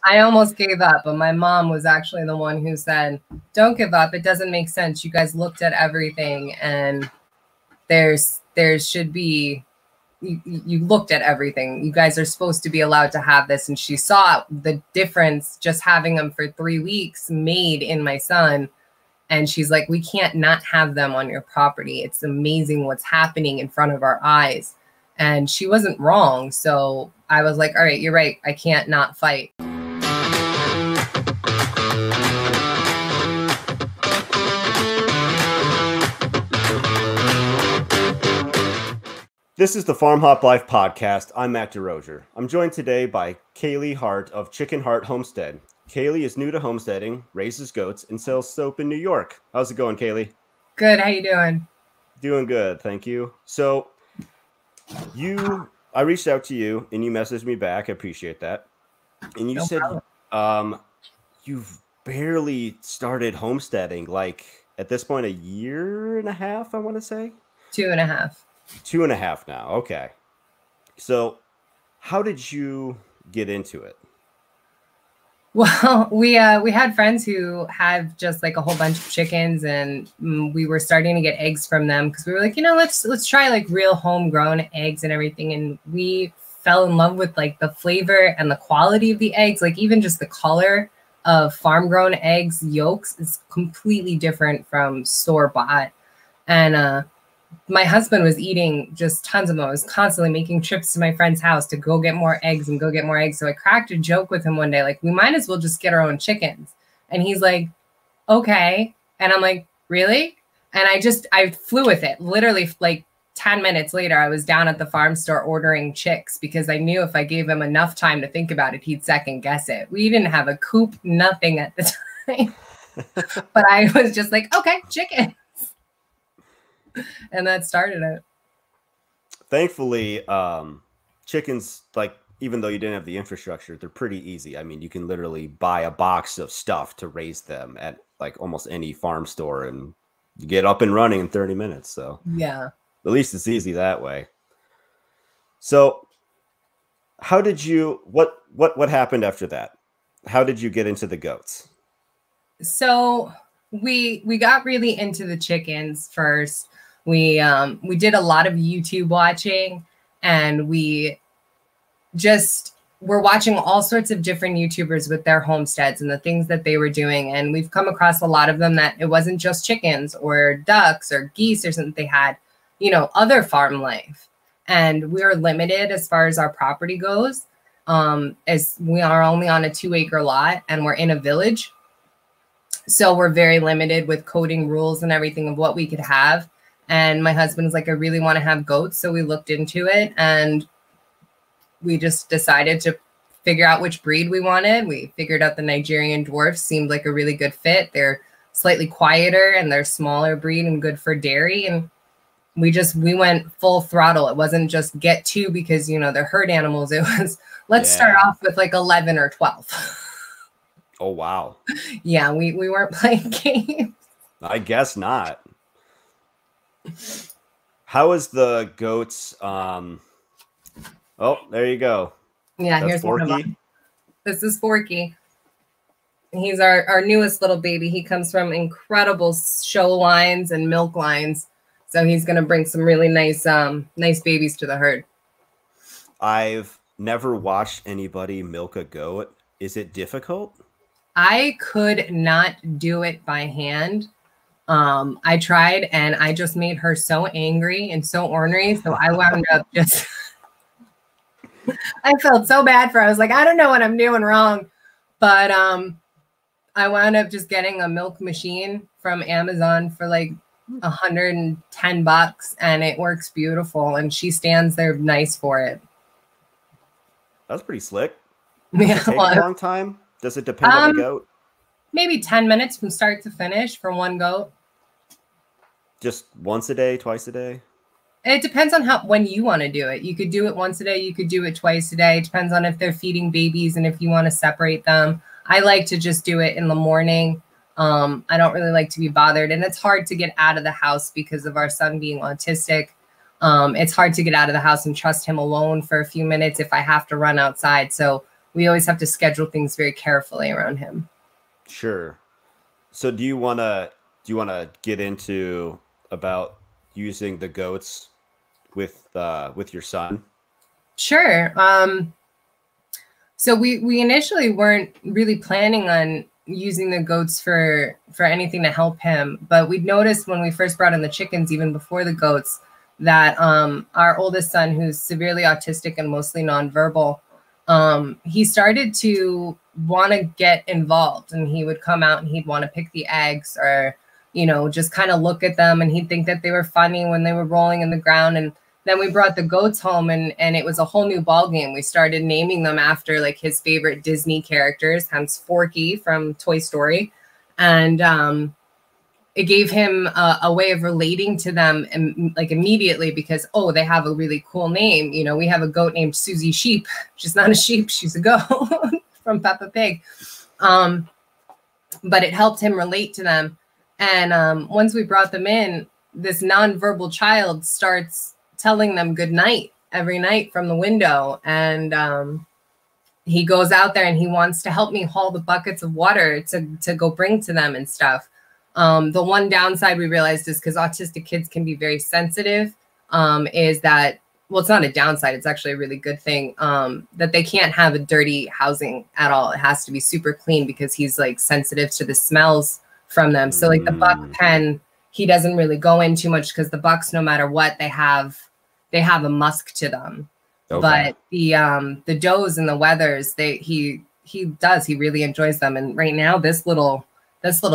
I almost gave up, but my mom was actually the one who said, don't give up. It doesn't make sense. You guys looked at everything, and there should be, you looked at everything. You guys are supposed to be allowed to have this. And she saw the difference just having them for 3 weeks made in my son. And she's like, we can't not have them on your property. It's amazing what's happening in front of our eyes. And she wasn't wrong. So I was like, all right, you're right. I can't not fight. This is the FarmHopLife podcast. I'm Matt DeRozier. I'm joined today by Kayliegh Harte of Harte Homestead. Kayliegh is new to homesteading, raises goats, and sells soap in New York. How's it going, Kayliegh? Good. How you doing? Doing good, thank you. So I reached out to you and you messaged me back. I appreciate that. And you said you've barely started homesteading, like at this point, 1.5 years, I want to say? 2.5. 2.5 now. Okay. So how did you get into it? Well, we had friends who had just like a whole bunch of chickens, and we were starting to get eggs from them because we were like, let's try like real homegrown eggs and everything. And we fell in love with like the flavor and the quality of the eggs. Like even just the color of farm grown eggs yolks is completely different from store bought. And my husband was eating just tons of them. I was constantly making trips to my friend's house to go get more eggs and go get more eggs. So I cracked a joke with him one day, like, we might as well just get our own chickens. And he's like, okay. And I'm like, really? And I flew with it. Literally like 10 minutes later, I was down at the farm store ordering chicks because I knew if I gave him enough time to think about it, he'd second guess it. We didn't have a coop, nothing at the time. But I was just like, okay, chicken. And that started it. Thankfully, chickens, like, even though you didn't have the infrastructure, they're pretty easy. I mean, you can literally buy a box of stuff to raise them at like almost any farm store and you get up and running in 30 minutes. So yeah, at least it's easy that way. So how did you, what happened after that? How did you get into the goats? So we got really into the chickens first. We did a lot of YouTube watching, and we just were watching all sorts of different YouTubers with their homesteads and the things that they were doing. And we've come across a lot of them that it wasn't just chickens or ducks or geese or something. They had, other farm life. And we are limited as far as our property goes, as we are only on a 2-acre lot and we're in a village. So we're very limited with coding rules and everything of what we could have. And my husband was like, I really want to have goats. So we looked into it and we just decided to figure out which breed we wanted. We figured out the Nigerian dwarfs seemed like a really good fit. They're slightly quieter and they're smaller breed and good for dairy. And we went full throttle. It wasn't just get 2 because, they're herd animals. It was, let's start off with like 11 or 12. Oh, wow. Yeah, we weren't playing games. I guess not. How is the goats? Oh, there you go. Yeah, that's here's Forky. One of them. This is Forky. He's our newest little baby. He comes from incredible show lines and milk lines. So he's going to bring some really nice babies to the herd. I've never watched anybody milk a goat. Is it difficult? I could not do it by hand. I tried and I just made her so angry and so ornery. So I wound up I felt so bad for her. I was like, I don't know what I'm doing wrong. But I wound up just getting a milk machine from Amazon for like $110 and it works beautiful. And she stands there nice for it. That's pretty slick. Yeah, does it take a long time? Does it depend on the goat? Maybe 10 minutes from start to finish for one goat. Just once a day, twice a day? It depends on when you want to do it. You could do it once a day. You could do it twice a day. It depends on if they're feeding babies and if you want to separate them. I like to just do it in the morning. I don't really like to be bothered. And it's hard to get out of the house because of our son being autistic. It's hard to get out of the house and trust him alone for a few minutes if I have to run outside. So we always have to schedule things very carefully around him. Sure. So do you want to get into about using the goats with your son? Sure. So we initially weren't really planning on using the goats for anything to help him, but we noticed when we first brought in the chickens, even before the goats, that our oldest son, who's severely autistic and mostly nonverbal, he started to want to get involved, and he would come out and he'd want to pick the eggs, or, you know, just kind of look at them, and he'd think that they were funny when they were rolling in the ground. And then we brought the goats home, and it was a whole new ball game. We started naming them after like his favorite Disney characters, hence Forky from Toy Story. And it gave him a way of relating to them like immediately, because, oh, they have a really cool name. You know, we have a goat named Susie Sheep. She's not a sheep, she's a goat from Peppa Pig. But it helped him relate to them. And once we brought them in, this nonverbal child starts telling them good night every night from the window. And he goes out there and he wants to help me haul the buckets of water to go bring to them and stuff. The one downside we realized is, because autistic kids can be very sensitive, is that, well, it's not a downside, it's actually a really good thing, that they can't have a dirty housing at all. It has to be super clean, because he's like sensitive to the smells from them. So like the buck pen, he doesn't really go in too much, because the bucks, no matter what, they have a musk to them. Okay. But the does and the wethers, he really enjoys them. And right now, this little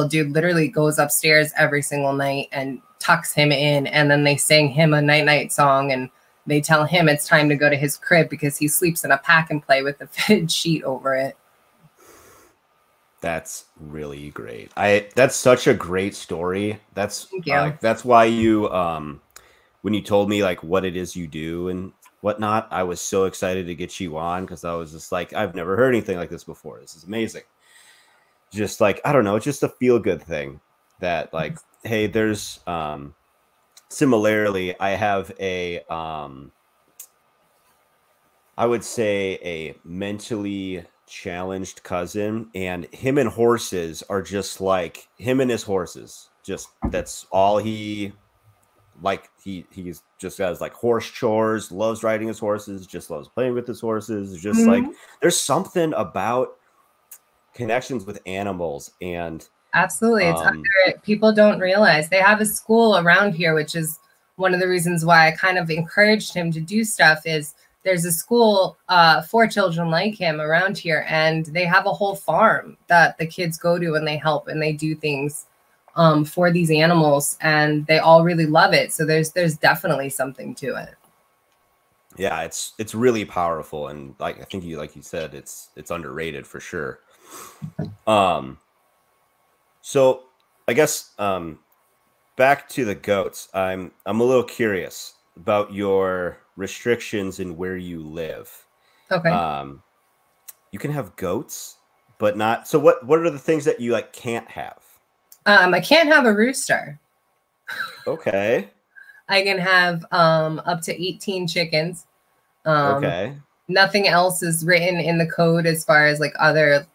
dude literally goes upstairs every single night and tucks him in, and then they sing him a night-night song, and they tell him it's time to go to his crib, because he sleeps in a pack and play with a fitted sheet over it. That's really great. That's such a great story. That's Thank you. That's why you when you told me like what it is you do and whatnot, I was so excited to get you on, because I was just like, I've never heard anything like this before. This is amazing. Just like, I don't know, it's just a feel good thing that like, hey, there's similarly, I have a I would say a mentally challenged cousin, and him and horses are just like him and his horses. Just that's all he like. He's just has like horse chores, loves riding his horses, just loves playing with his horses. Just like there's something about connections with animals. And absolutely, it's people don't realize they have a school around here, which is one of the reasons why I kind of encouraged him to do stuff. Is there's a school for children like him around here, and they have a whole farm that the kids go to, and they help and they do things for these animals, and they all really love it. So there's definitely something to it. Yeah, it's really powerful, and like I think like you said, it's underrated for sure. So I guess back to the goats. I'm a little curious about your restrictions in where you live. Okay. You can have goats, but not. So what are the things that you like can't have? I can't have a rooster. Okay. I can have up to 18 chickens. Okay. Nothing else is written in the code as far as like other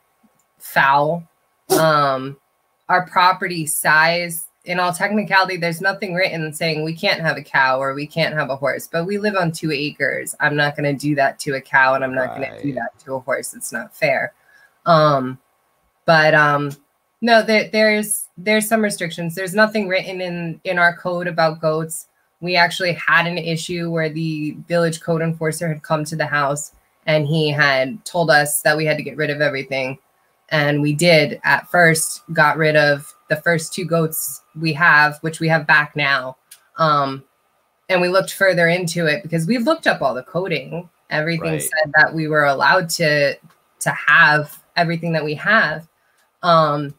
fowl. Our property size, in all technicality, there's nothing written saying we can't have a cow or we can't have a horse, but we live on 2 acres. I'm not going to do that to a cow, and I'm not going to do that to a horse. It's not fair. No, there's some restrictions. There's nothing written in our code about goats. We actually had an issue where the village code enforcer had come to the house, and he had told us that we had to get rid of everything. And we did. At first, got rid of the first 2 goats we have, which we have back now. And we looked further into it because we looked up all the coding. Everything said that we were allowed to have everything that we have. And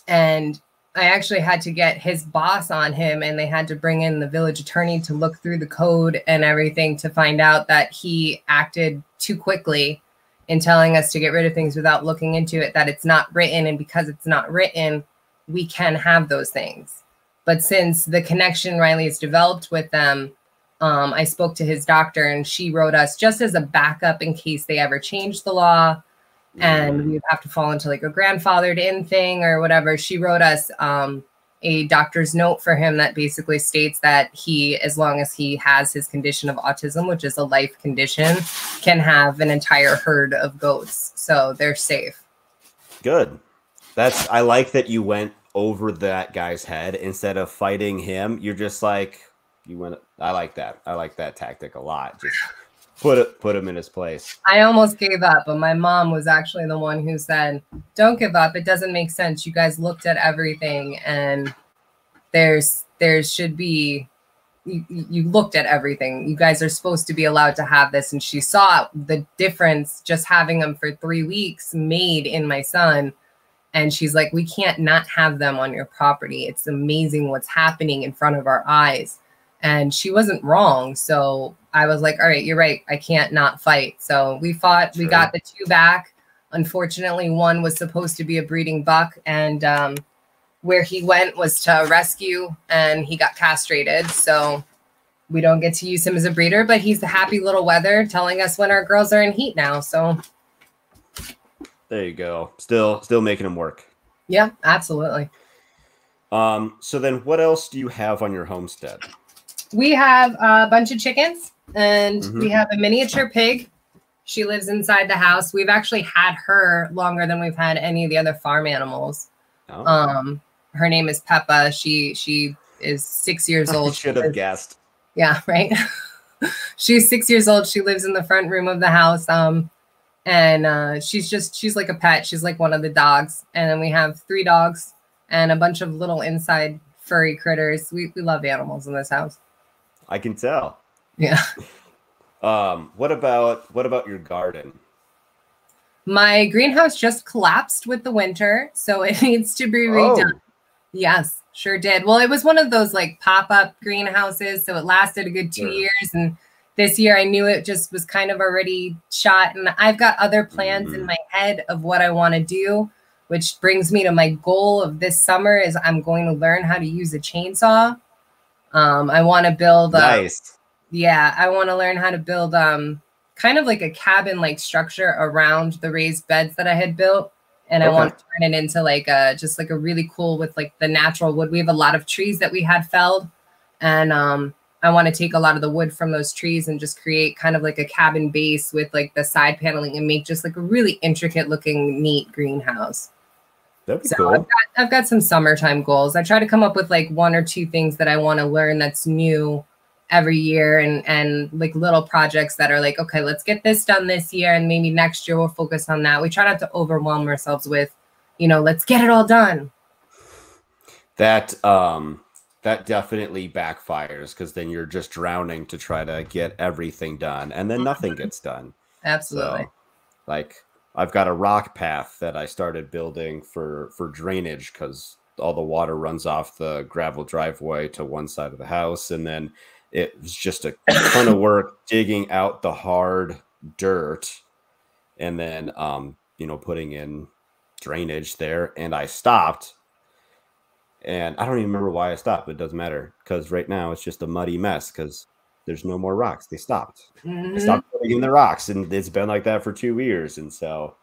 I actually had to get his boss on him, and they had to bring in the village attorney to look through the code and everything to find out that he acted too quickly in telling us to get rid of things without looking into it, that it's not written. And because it's not written, we can have those things. But since the connection Riley has developed with them, I spoke to his doctor, and she wrote us just as a backup in case they ever change the law and we would have to fall into like a grandfathered in thing or whatever. She wrote us a doctor's note for him that basically states that he, as long as he has his condition of autism, which is a life condition, can have an entire herd of goats. So they're safe. Good. I like that you went over that guy's head instead of fighting him. You're just like, I like that. I like that tactic a lot. Just put him in his place. I almost gave up, but my mom was actually the one who said, don't give up. It doesn't make sense. You guys looked at everything, and there should be, you looked at everything. You guys are supposed to be allowed to have this. And she saw the difference just having them for 3 weeks made in my son. And she's like, we can't not have them on your property. It's amazing what's happening in front of our eyes. And she wasn't wrong. So I was like, all right, you're right. I can't not fight. So we fought. Sure. We got the 2 back. Unfortunately, one was supposed to be a breeding buck. And where he went was to rescue, and he got castrated. So we don't get to use him as a breeder, but he's the happy little weather telling us when our girls are in heat now. So there you go. Still making them work. Yeah, absolutely. So then what else do you have on your homestead? We have a bunch of chickens, and we have a miniature pig. She lives inside the house. We've actually had her longer than we've had any of the other farm animals. Oh. Her name is Peppa. She is 6 years old. Should have guessed. Yeah, right. She's 6 years old. She lives in the front room of the house. And she's like a pet. She's like one of the dogs. And then we have 3 dogs and a bunch of little inside furry critters. We love animals in this house. I can tell. Yeah. What about your garden? My greenhouse just collapsed with the winter, so it needs to be redone. Oh. Yes, sure did. Well, it was one of those like pop-up greenhouses, so it lasted a good 2 years. And this year I knew it just was kind of already shot. And I've got other plans in my head of what I want to do, which brings me to my goal of this summer is I'm going to learn how to use a chainsaw. I want to build nice. Yeah, I want to learn how to build kind of like a cabin-like structure around the raised beds that I had built. And I want to turn it into like just like a really cool with like the natural wood. We have a lot of trees that we had felled. And I want to take a lot of the wood from those trees and just create kind of like a cabin base with like the side paneling and make just like a really intricate looking, neat greenhouse. That'd be cool. I've got some summertime goals. I try to come up with like 1 or 2 things that I want to learn that's new every year, and like little projects that are like, okay, let's get this done this year, and maybe next year we'll focus on that. We try not to overwhelm ourselves with, let's get it all done. That definitely backfires, because then you're just drowning to try to get everything done, and then nothing gets done. Absolutely. So, like, I've got a rock path that I started building for drainage, because all the water runs off the gravel driveway to one side of the house, and then it was just a ton of work digging out the hard dirt and then, putting in drainage there. And I stopped, and I don't even remember why I stopped. But it doesn't matter, because right now it's just a muddy mess because there's no more rocks. They stopped. I stopped putting in the rocks, and it's been like that for 2 years. And so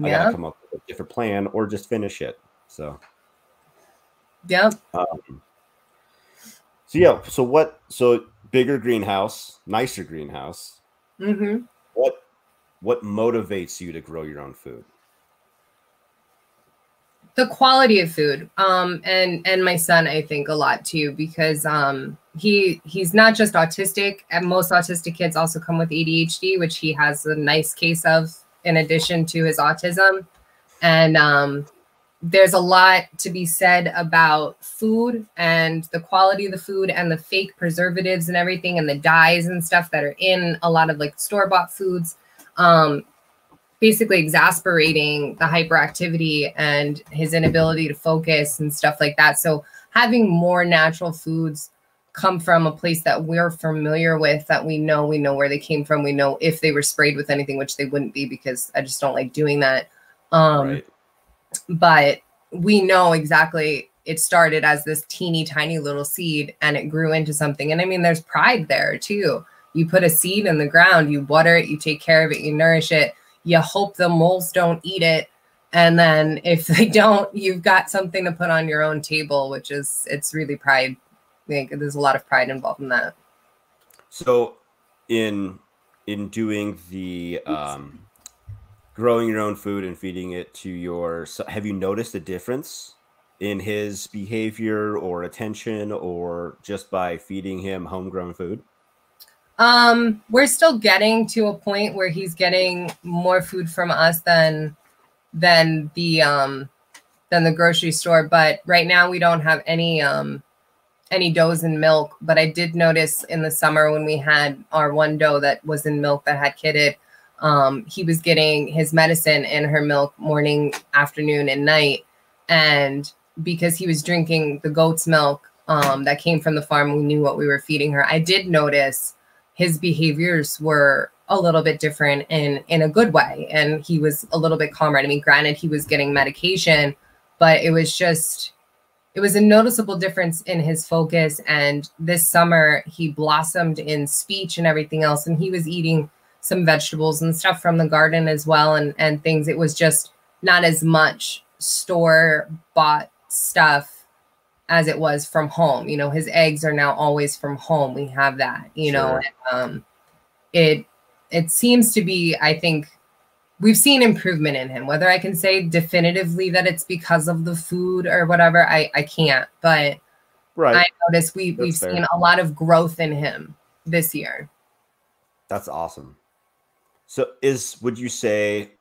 I got to come up with a different plan or just finish it. So, yeah. So bigger greenhouse, nicer greenhouse. What motivates you to grow your own food? The quality of food. And my son, I think a lot too, because he's not just autistic, and most autistic kids also come with ADHD, which he has a nice case of in addition to his autism. And there's a lot to be said about food and the quality of the food and the fake preservatives and everything and the dyes and stuff that are in a lot of like store-bought foods, basically exasperating the hyperactivity and his inability to focus and stuff like that. So having more natural foods come from a place that we're familiar with, that we know where they came from. We know if they were sprayed with anything, which they wouldn't be, because I just don't like doing that. Right. But we know exactly it started as this teeny tiny little seed and it grew into something. And I mean, there's pride there too. You put a seed in the ground, you water it, you take care of it, you nourish it. you hope the moles don't eat it. And then if they don't, you've got something to put on your own table, which is, it's really pride. Like, there's a lot of pride involved in that. So in doing the growing your own food and feeding it to your, have you noticed a difference in his behavior or attention, or just by feeding him homegrown food? We're still getting to a point where he's getting more food from us than the grocery store. But right now we don't have any does in milk. But I did notice in the summer when we had our one doe that was in milk that had kidded, he was getting his medicine in her milk morning, afternoon, and night. And because he was drinking the goat's milk that came from the farm, we knew what we were feeding her. I did notice his behaviors were a little bit different in a good way. And he was a little bit calmer. I mean, granted, he was getting medication, but it was a noticeable difference in his focus. And this summer he blossomed in speech and everything else. And he was eating some vegetables and stuff from the garden as well. And things, it was just not as much store-bought stuff as it was from home. You know, his eggs are now always from home. We have that, you know, it seems to be, I think we've seen improvement in him. Whether I can say definitively that it's because of the food or whatever, I can't, but I noticed we've seen a lot of growth in him this year. That's awesome. So would you say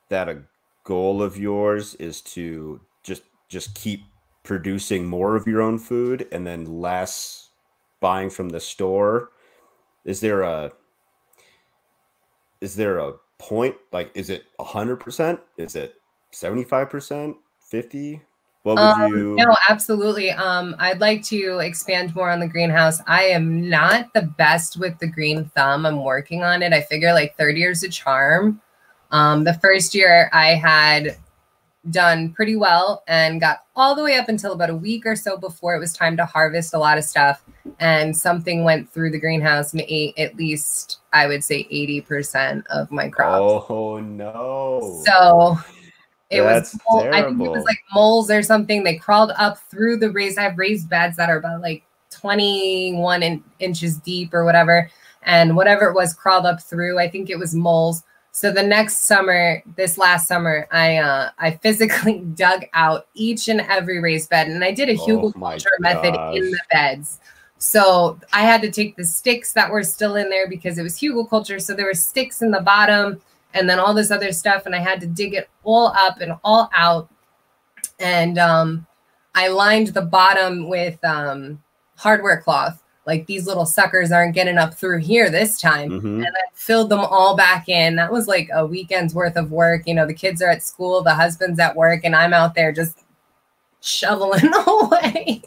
that a goal of yours is to just keep producing more of your own food and then less buying from the store? Is there a point? Like, is it 100%? Is it 75%? 50%? What would you? No, absolutely. I'd like to expand more on the greenhouse. I am not the best with the green thumb. I'm working on it. I figure like 30 years a charm. The first year I had done pretty well and got all the way up until about a week or so before it was time to harvest a lot of stuff. And something went through the greenhouse and ate at least, I would say, 80% of my crops. Oh, no. So it That's was, terrible. I think it was like moles or something. They crawled up through the raised, I have raised beds that are about like 21 inches deep or whatever. And whatever it was crawled up through, I think it was moles. So the next summer, this last summer, I physically dug out each and every raised bed, and I did a hugelkultur method in the beds. So I had to take the sticks that were still in there because it was hugelkultur. So there were sticks in the bottom and then all this other stuff, and I had to dig it all up and all out. And I lined the bottom with hardware cloth. Like, these little suckers aren't getting up through here this time. And then filled them all back in. That was like a weekend's worth of work. You know, the kids are at school, the husband's at work, and I'm out there just shoveling away.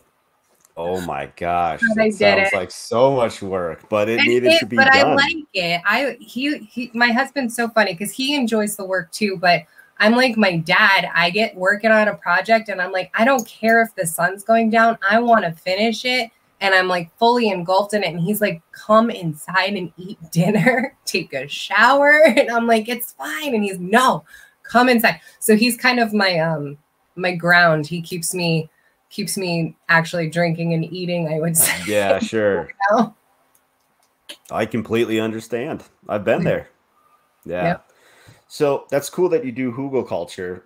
Oh my gosh. That sounds like so much work, but it needed to be done. But I like it. My husband's so funny because he enjoys the work too, but I'm like my dad. I get working on a project and I'm like, I don't care if the sun's going down. I want to finish it. And I'm like fully engulfed in it. And he's like, come inside and eat dinner, take a shower. And I'm like, it's fine. And he's, no, come inside. So he's kind of my my ground. He keeps me actually drinking and eating, I would say. Yeah, sure. You know? I completely understand. I've been there. Yeah. Yep. So that's cool that you do hugelkultur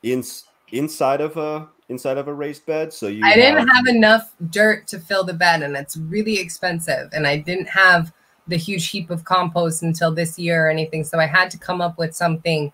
inside of a raised bed. So I didn't have enough dirt to fill the bed, and it's really expensive. And I didn't have the huge heap of compost until this year or anything. So I had to come up with something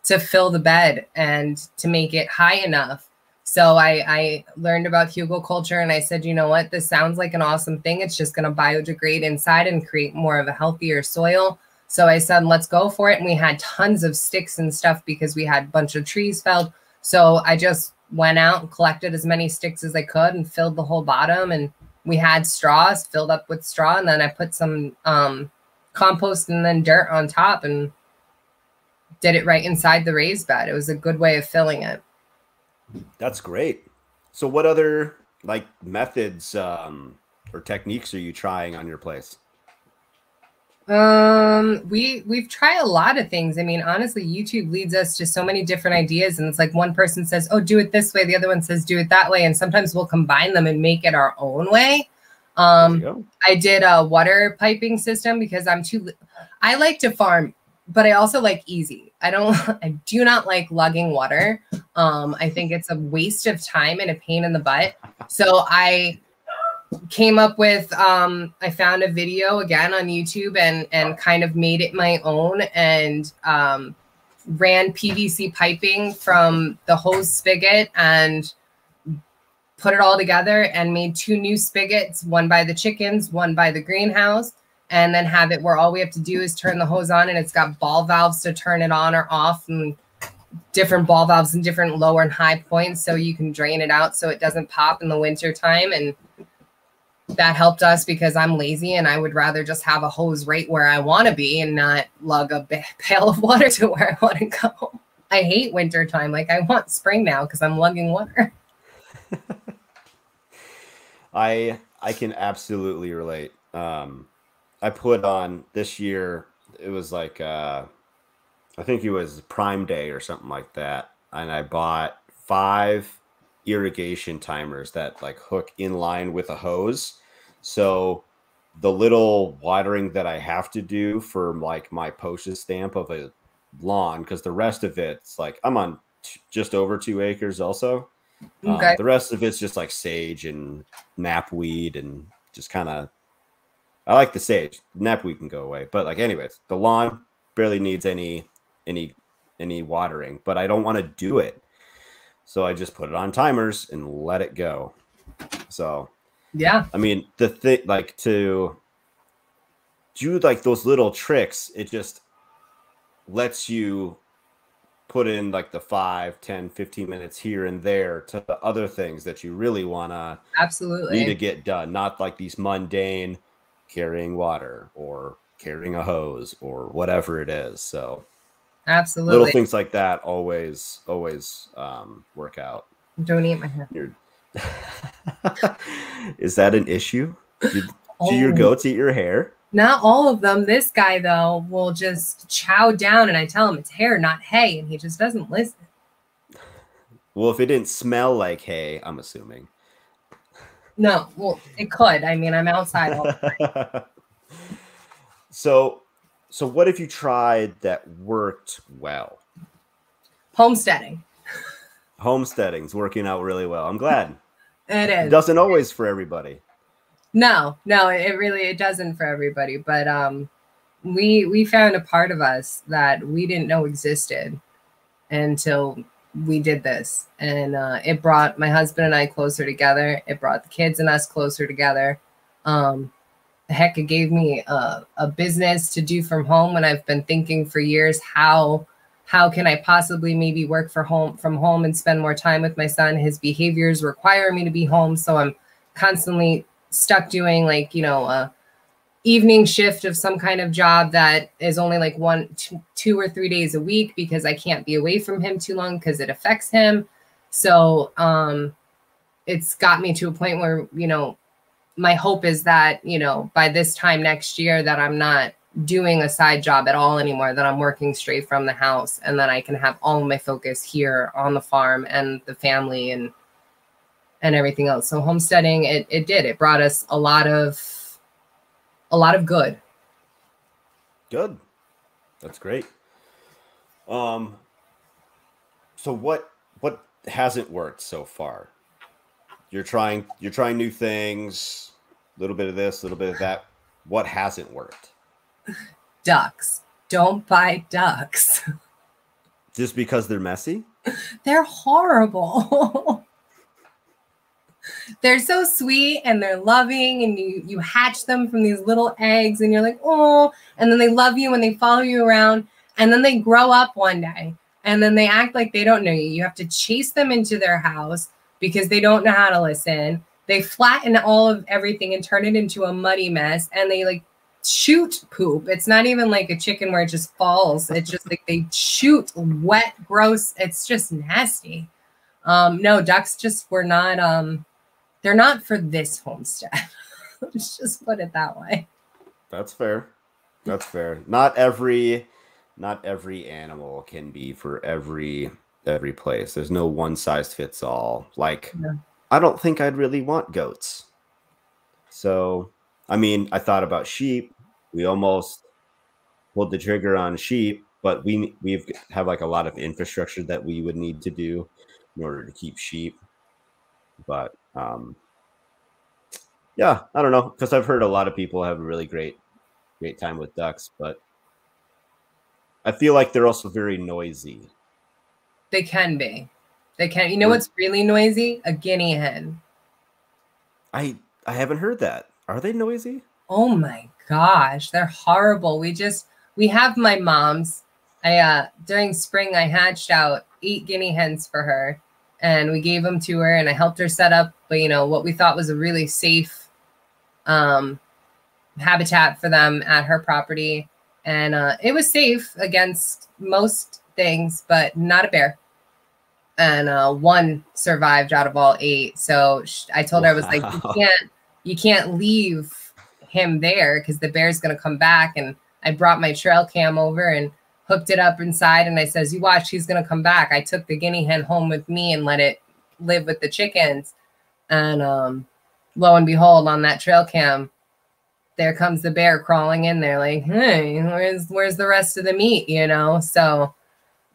to fill the bed and to make it high enough. So I learned about hugelkultur, and I said, you know what, this sounds like an awesome thing. It's just going to biodegrade inside and create more of a healthier soil. So I said, let's go for it. And we had tons of sticks and stuff because we had a bunch of trees felled. So I just went out and collected as many sticks as I could and filled the whole bottom. And we had straws filled up with straw. And then I put some compost and then dirt on top and did it right inside the raised bed. It was a good way of filling it. That's great. So what other like methods or techniques are you trying on your place? We've tried a lot of things. I mean, honestly, YouTube leads us to so many different ideas, and it's like one person says, "Oh, do it this way," the other one says, "Do it that way," and sometimes we'll combine them and make it our own way. I did a water piping system because I like to farm, but I also like easy. I do not like lugging water. I think it's a waste of time and a pain in the butt. So I came up with, I found a video again on YouTube and kind of made it my own, and ran PVC piping from the hose spigot and put it all together and made 2 new spigots, one by the chickens, one by the greenhouse, and then have it where all we have to do is turn the hose on, and it's got ball valves to turn it on or off, and different ball valves in different lower and high points so you can drain it out so it doesn't pop in the winter time. And that helped us because I'm lazy and I would rather just have a hose right where I want to be and not lug a pail of water to where I want to go. I hate winter time. Like, I want spring now because I'm lugging water. I can absolutely relate. I put on this year, it was like, I think it was Prime Day or something like that. And I bought 5 irrigation timers that like hook in line with a hose. So the little watering that I have to do for like my postage stamp of a lawn, because the rest of it's like, I'm on just over 2 acres also. Okay. The rest of it's just like sage and knapweed and just kind of, I like the sage. Knapweed can go away. But like, anyways, the lawn barely needs any watering, but I don't want to do it. So I just put it on timers and let it go. So, yeah, I mean, the thing, like, to do like those little tricks, it just lets you put in like the 5, 10, 15 minutes here and there to the other things that you really want to need to get done. Not like these mundane carrying water or carrying a hose or whatever it is. So absolutely, little things like that always work out. Don't eat my hair. Is that an issue? Do your goats eat your hair? Not all of them. This guy, though, will just chow down, and I tell him it's hair, not hay, and he just doesn't listen. Well, if it didn't smell like hay, I'm assuming. No, well, it could. I mean, I'm outside all the time. So what if you tried that worked well? Homesteading. Homesteading's working out really well. I'm glad. It is. It doesn't always for everybody. No, it doesn't for everybody. But we found a part of us that we didn't know existed until we did this. And it brought my husband and I closer together. It brought the kids and us closer together. Heck, it gave me a business to do from home when I've been thinking for years, how can I possibly maybe work from home and spend more time with my son? His behaviors require me to be home. So I'm constantly stuck doing like, a evening shift of some kind of job that is only like 2 or 3 days a week because I can't be away from him too long because it affects him. So it's got me to a point where, my hope is that, by this time next year that I'm not doing a side job at all anymore, that I'm working straight from the house and that I can have all of my focus here on the farm and the family and everything else. So homesteading, it brought us a lot of good. Good. That's great. So what hasn't worked so far? You're trying new things, a little bit of this, a little bit of that. What hasn't worked? Ducks. Don't buy ducks. Just because they're messy? They're horrible. They're so sweet and they're loving, and you hatch them from these little eggs and you're like, oh, and then they love you and they follow you around, and then they grow up one day and then they act like they don't know you. You have to chase them into their house because they don't know how to listen. They flatten all of everything and turn it into a muddy mess, and they like shoot poop. It's not even like a chicken where it just falls. It's just like they shoot wet, gross. It's just nasty. No, ducks just were not, they're not for this homestead. Let's just put it that way. That's fair. That's fair. Not every animal can be for every place. There's no one size fits all. Like, Yeah. I don't think I'd really want goats. So, I mean, I thought about sheep. We almost pulled the trigger on sheep, but we've have like a lot of infrastructure that we would need to do in order to keep sheep. But yeah, I don't know, because I've heard a lot of people have a really great time with ducks, but I feel like they're also very noisy. They can be. They can. You know what's really noisy? A guinea hen. I haven't heard that. Are they noisy? Oh my gosh, they're horrible. We have my mom's. During spring I hatched out 8 guinea hens for her, and we gave them to her, and I helped her set up, what we thought was a really safe habitat for them at her property. And it was safe against most things, but not a bear. And one survived out of all 8. So I told her, I was like, you can't leave him there because the bear's going to come back. And I brought my trail cam over and hooked it up inside. And I says, you watch, he's going to come back. I took the guinea hen home with me and let it live with the chickens. And lo and behold, on that trail cam, there comes the bear crawling in there like, hey, where's the rest of the meat, So,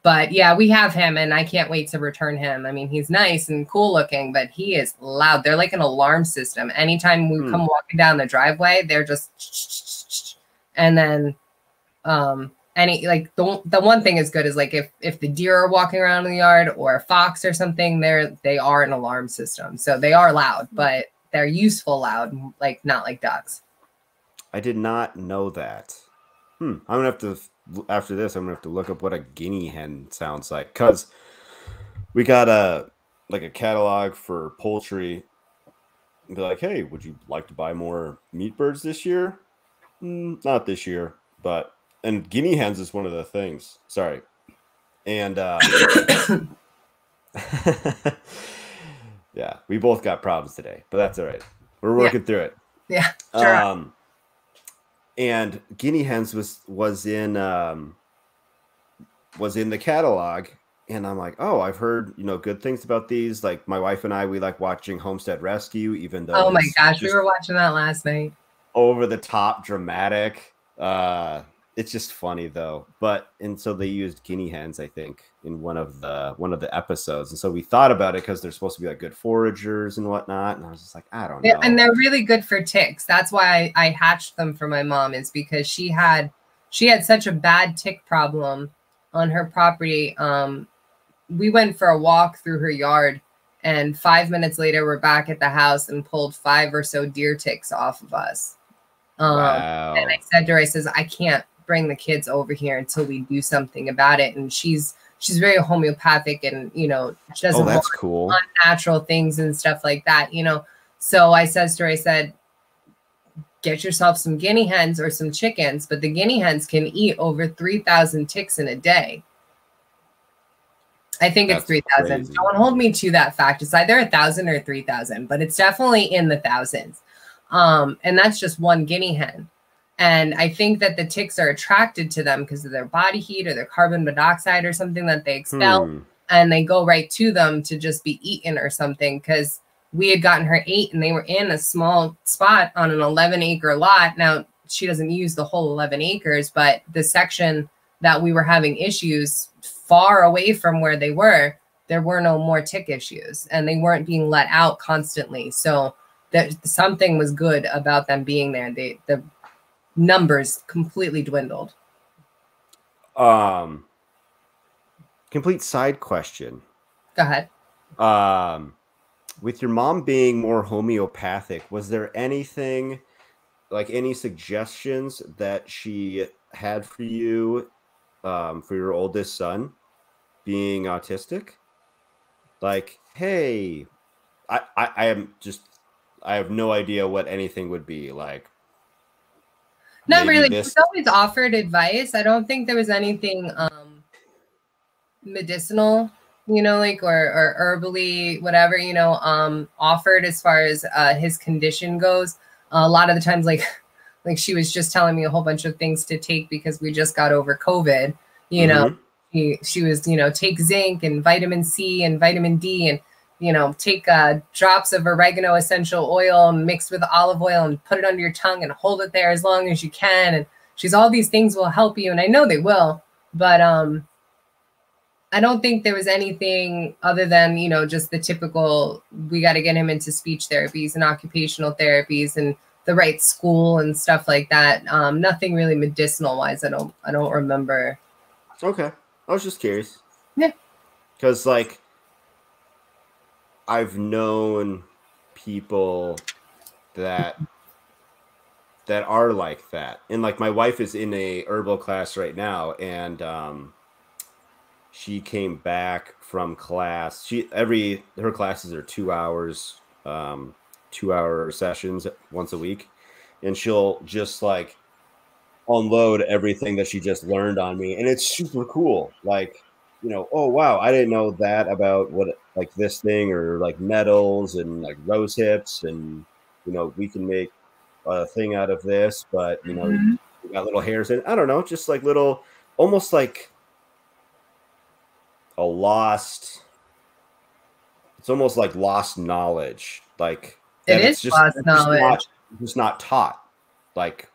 but yeah, we have him, and I can't wait to return him. I mean, he's nice and cool looking, but he is loud. They're like an alarm system. Anytime we come walking down the driveway, they're just, and then the one thing is good is like if the deer are walking around in the yard or a fox or something, they are an alarm system. So they are loud, but they're useful loud, like not like ducks. I did not know that. I'm gonna have to, after this, I'm gonna have to look up what a guinea hen sounds like, because we got a catalog for poultry and be like, hey, would you like to buy more meat birds this year? Not this year, and guinea hens is one of the things. Sorry. And yeah, we both got problems today, but that's all right. We're working through it. Yeah, sure. And guinea hens was in the catalog, and I'm like, oh, I've heard good things about these. Like my wife and I, we like watching Homestead Rescue, even though my gosh, we were watching that last night. Over the top dramatic. It's just funny though. And so they used guinea hens, I think, in one of the episodes. And so we thought about it because they're supposed to be like good foragers and whatnot. And I was just like, I don't know. And they're really good for ticks. That's why I hatched them for my mom, is because she had such a bad tick problem on her property. We went for a walk through her yard, and 5 minutes later, we're back at the house and pulled 5 or so deer ticks off of us. Wow. And I said to her, I says, I can't bring the kids over here until we do something about it. And she's very homeopathic, and she doesn't want cool. unnatural things and stuff like that, So I says to her, I said, get yourself some guinea hens or some chickens, but the guinea hens can eat over 3,000 ticks in a day. I think it's 3,000. Don't hold me to that fact. It's either 1,000 or 3,000, but it's definitely in the thousands. And that's just one guinea hen. And I think that the ticks are attracted to them because of their body heat or their carbon monoxide or something that they expel. And they go right to them to just be eaten or something, because we had gotten her 8 and they were in a small spot on an 11-acre lot. Now, she doesn't use the whole 11 acres, but the section that we were having issues far away from where they were, there were no more tick issues, and they weren't being let out constantly. So that something was good about them being there. The numbers completely dwindled. Complete side question. Go ahead. With your mom being more homeopathic, was there anything, like any suggestions that she had for you, for your oldest son being autistic? Like, hey, I have no idea what anything would be like. Not really. She's always offered advice. I don't think there was anything medicinal, or herbally, whatever, offered as far as his condition goes. A lot of the times, like Like she was just telling me a whole bunch of things to take because we just got over COVID, you know. She was, you know, take zinc and vitamin C and vitamin D and, you know, take drops of oregano essential oil mixed with olive oil and put it under your tongue and hold it there as long as you can. And she's, all these things will help you. And I know they will, but I don't think there was anything other than, you know, just the typical, we got to get him into speech therapies and occupational therapies and the right school and stuff like that. Nothing really medicinal wise. I don't remember. Okay. I was just curious. Yeah. Because, like, I've known people that are like that. And, like, my wife is in a herbal class right now, and she came back from class. Her classes are 2 hours, 2-hour sessions once a week. And she'll just, like, unload everything that she just learned on me, and it's super cool. Like, you know, oh wow, I didn't know that about what, like, this thing, or like nettles and like rose hips, and you know, we can make a thing out of this, but you know, we got little hairs in, I don't know, just like little, almost like a lost, it's almost like lost knowledge, like it is just lost knowledge, just not taught like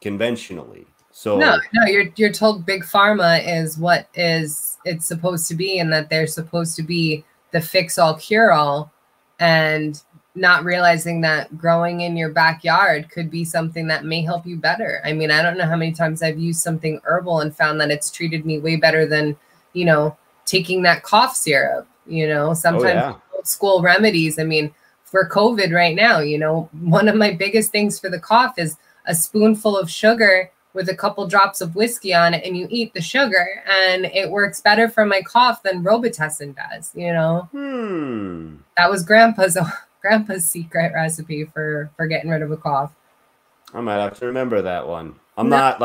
conventionally. So no, you're told big pharma is what it's supposed to be, and that they're supposed to be the fix all cure all, and not realizing that growing in your backyard could be something that may help you better. I mean, I don't know how many times I've used something herbal and found that it's treated me way better than, you know, taking that cough syrup. You know, sometimes old school remedies. I mean, for COVID right now, you know, one of my biggest things for the cough is a spoonful of sugar with a couple drops of whiskey on it, and you eat the sugar, and it works better for my cough than Robitussin does, you know? That was grandpa's secret recipe for getting rid of a cough. I might have to remember that one. I'm not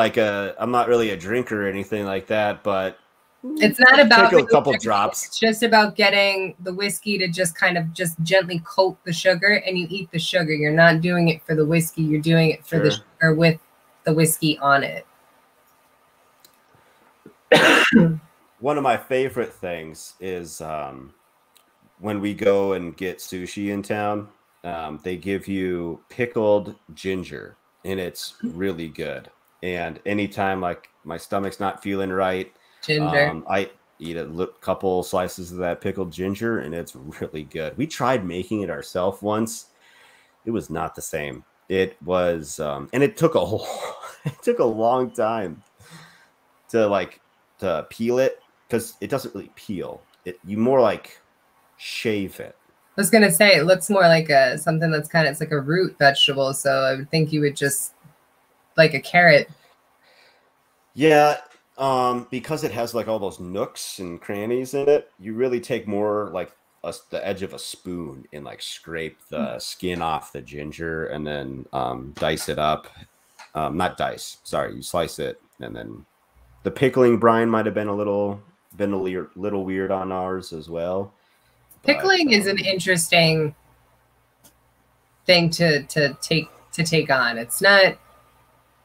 really a drinker or anything like that, but it's not about take a couple drops. It's just about getting the whiskey to just kind of just gently coat the sugar, and you eat the sugar. You're not doing it for the whiskey. You're doing it for the sugar with the whiskey on it. One of my favorite things is when we go and get sushi in town, they give you pickled ginger, and it's really good. And anytime like my stomach's not feeling right, I eat a couple slices of that pickled ginger, and it's really good. We tried making it ourselves once. It was not the same. It was, and it took a long time to peel it, because it doesn't really peel. You more like shave it. I was gonna say it looks more like something that's it's like a root vegetable. So I would think you would just like a carrot. Yeah, because it has like all those nooks and crannies in it, you really take more like the edge of a spoon and like scrape the skin off the ginger, and then dice it up. Not dice, sorry, you slice it, and then the pickling brine might have been a little weird on ours as well. Pickling is an interesting thing to take on. It's not,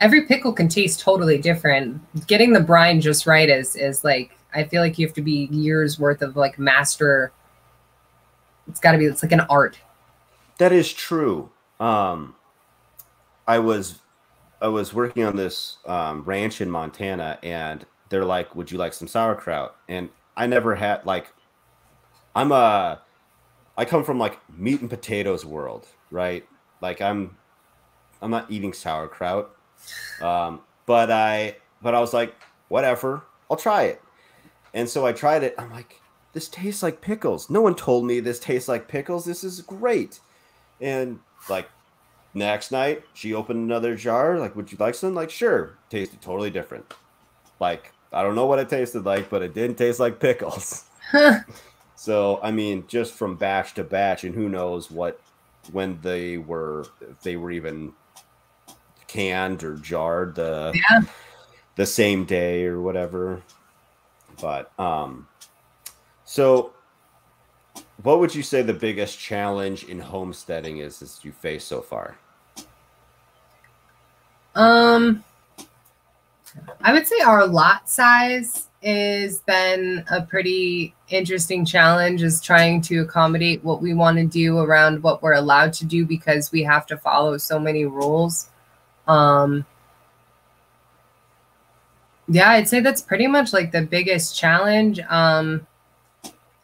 every pickle can taste totally different. Getting the brine just right is like, I feel like you have to be years worth of like master. It's like an art. That is true. I was working on this ranch in Montana, and they're like, would you like some sauerkraut? And I never had, like, I come from like meat and potatoes world, right? Like I'm not eating sauerkraut. But I was like, whatever, I'll try it. And so I tried it. I'm like, this tastes like pickles. No one told me this tastes like pickles. This is great. And like next night, she opened another jar. Like, would you like some? Like, sure. Tasted totally different. Like, I don't know what it tasted like, but it didn't taste like pickles. So, I mean, just from batch to batch, and who knows when they were even canned or jarred the same day or whatever. But so what would you say the biggest challenge in homesteading is you face so far? I would say our lot size has been a pretty interesting challenge, is trying to accommodate what we want to do around what we're allowed to do, because we have to follow so many rules. Yeah, I'd say that's pretty much like the biggest challenge.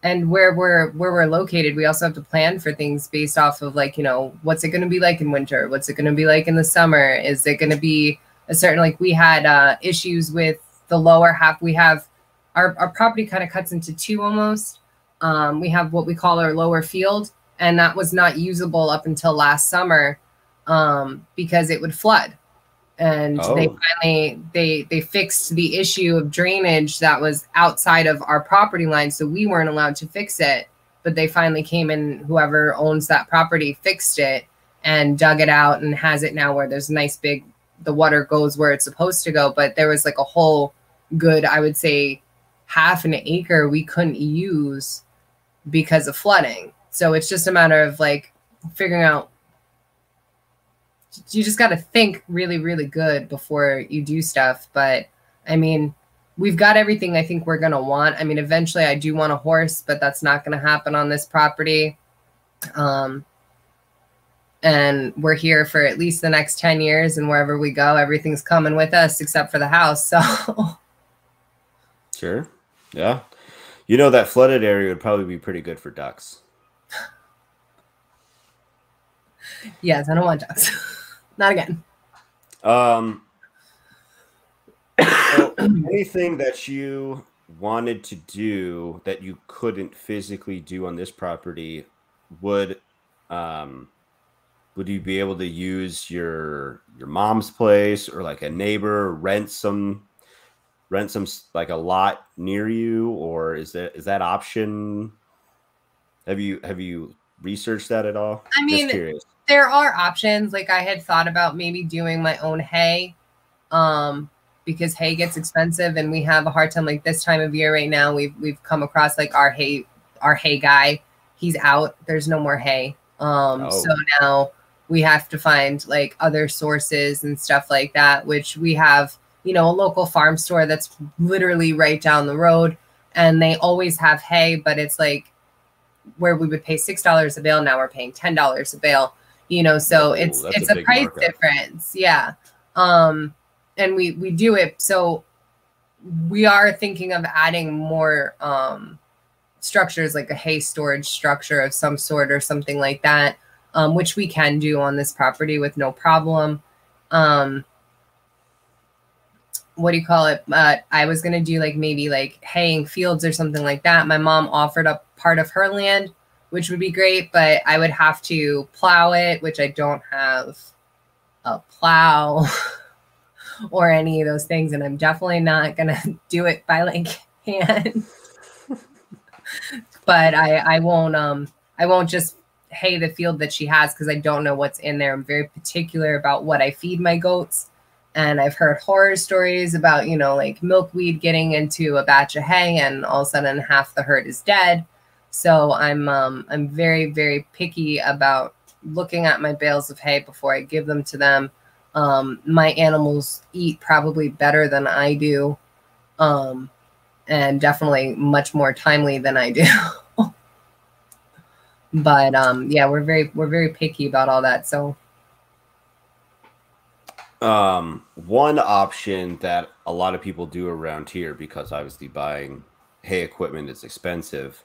And where we're located, we also have to plan for things based off of, like, you know, what's it going to be like in winter? What's it going to be like in the summer? Is it going to be a certain, like, we had issues with the lower half. We have our property kind of cuts into two almost. We have what we call our lower field, and that was not usable up until last summer because it would flood. And they finally they fixed the issue of drainage that was outside of our property line, so we weren't allowed to fix it. But they finally came in, whoever owns that property fixed it and dug it out and has it now where there's a nice big, the water goes where it's supposed to go. But there was like a whole good, I would say, half an acre we couldn't use because of flooding. So it's just a matter of like figuring out. You just got to think really, really good before you do stuff. But I mean, we've got everything I think we're going to want. I mean, eventually I do want a horse, but that's not going to happen on this property. And we're here for at least the next 10 years, and wherever we go, everything's coming with us except for the house. So sure. Yeah. You know, that flooded area would probably be pretty good for ducks. Yes, I don't want ducks. Not again. So anything that you wanted to do that you couldn't physically do on this property, would you be able to use your mom's place or like a neighbor, rent some like a lot near you, or is that option? Have you researched that at all? I mean, just curious. There are options. Like I had thought about maybe doing my own hay, because hay gets expensive, and we have a hard time. Like this time of year right now, we've come across like our hay guy. He's out. There's no more hay. So now we have to find like other sources and stuff like that, which we have, you know, a local farm store that's literally right down the road, and they always have hay, but it's like where we would pay $6 a bale, now we're paying $10 a bale. You know, so it's a price difference. Yeah. And we do it. So we are thinking of adding more structures, like a hay storage structure of some sort or something like that, which we can do on this property with no problem. What do you call it? I was going to do like maybe like haying fields or something like that. My mom offered up part of her land, which would be great, but I would have to plow it, which I don't have a plow or any of those things. And I'm definitely not going to do it by like hand. But I won't just hay the field that she has, because I don't know what's in there. I'm very particular about what I feed my goats. And I've heard horror stories about, you know, like milkweed getting into a batch of hay and all of a sudden half the herd is dead. So I'm very, very picky about looking at my bales of hay before I give them to them. My animals eat probably better than I do, and definitely much more timely than I do. But yeah, we're very picky about all that. So one option that a lot of people do around here, because obviously buying hay equipment is expensive,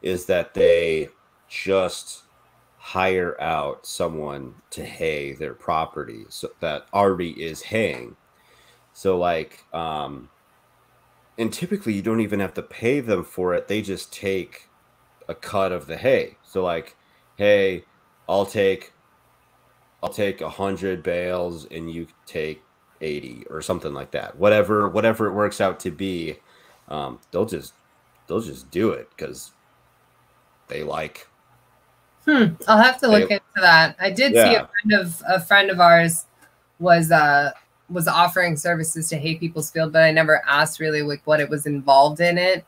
is that they just hire out someone to hay their property, so that already is haying. So like, and typically you don't even have to pay them for it. They just take a cut of the hay. So like, hey, I'll take 100 bales and you take 80 or something like that. Whatever it works out to be, they'll just do it because they like. I'll have to look into that. I did see a friend of ours was offering services to hay people's field, but I never asked really like what it was involved in it.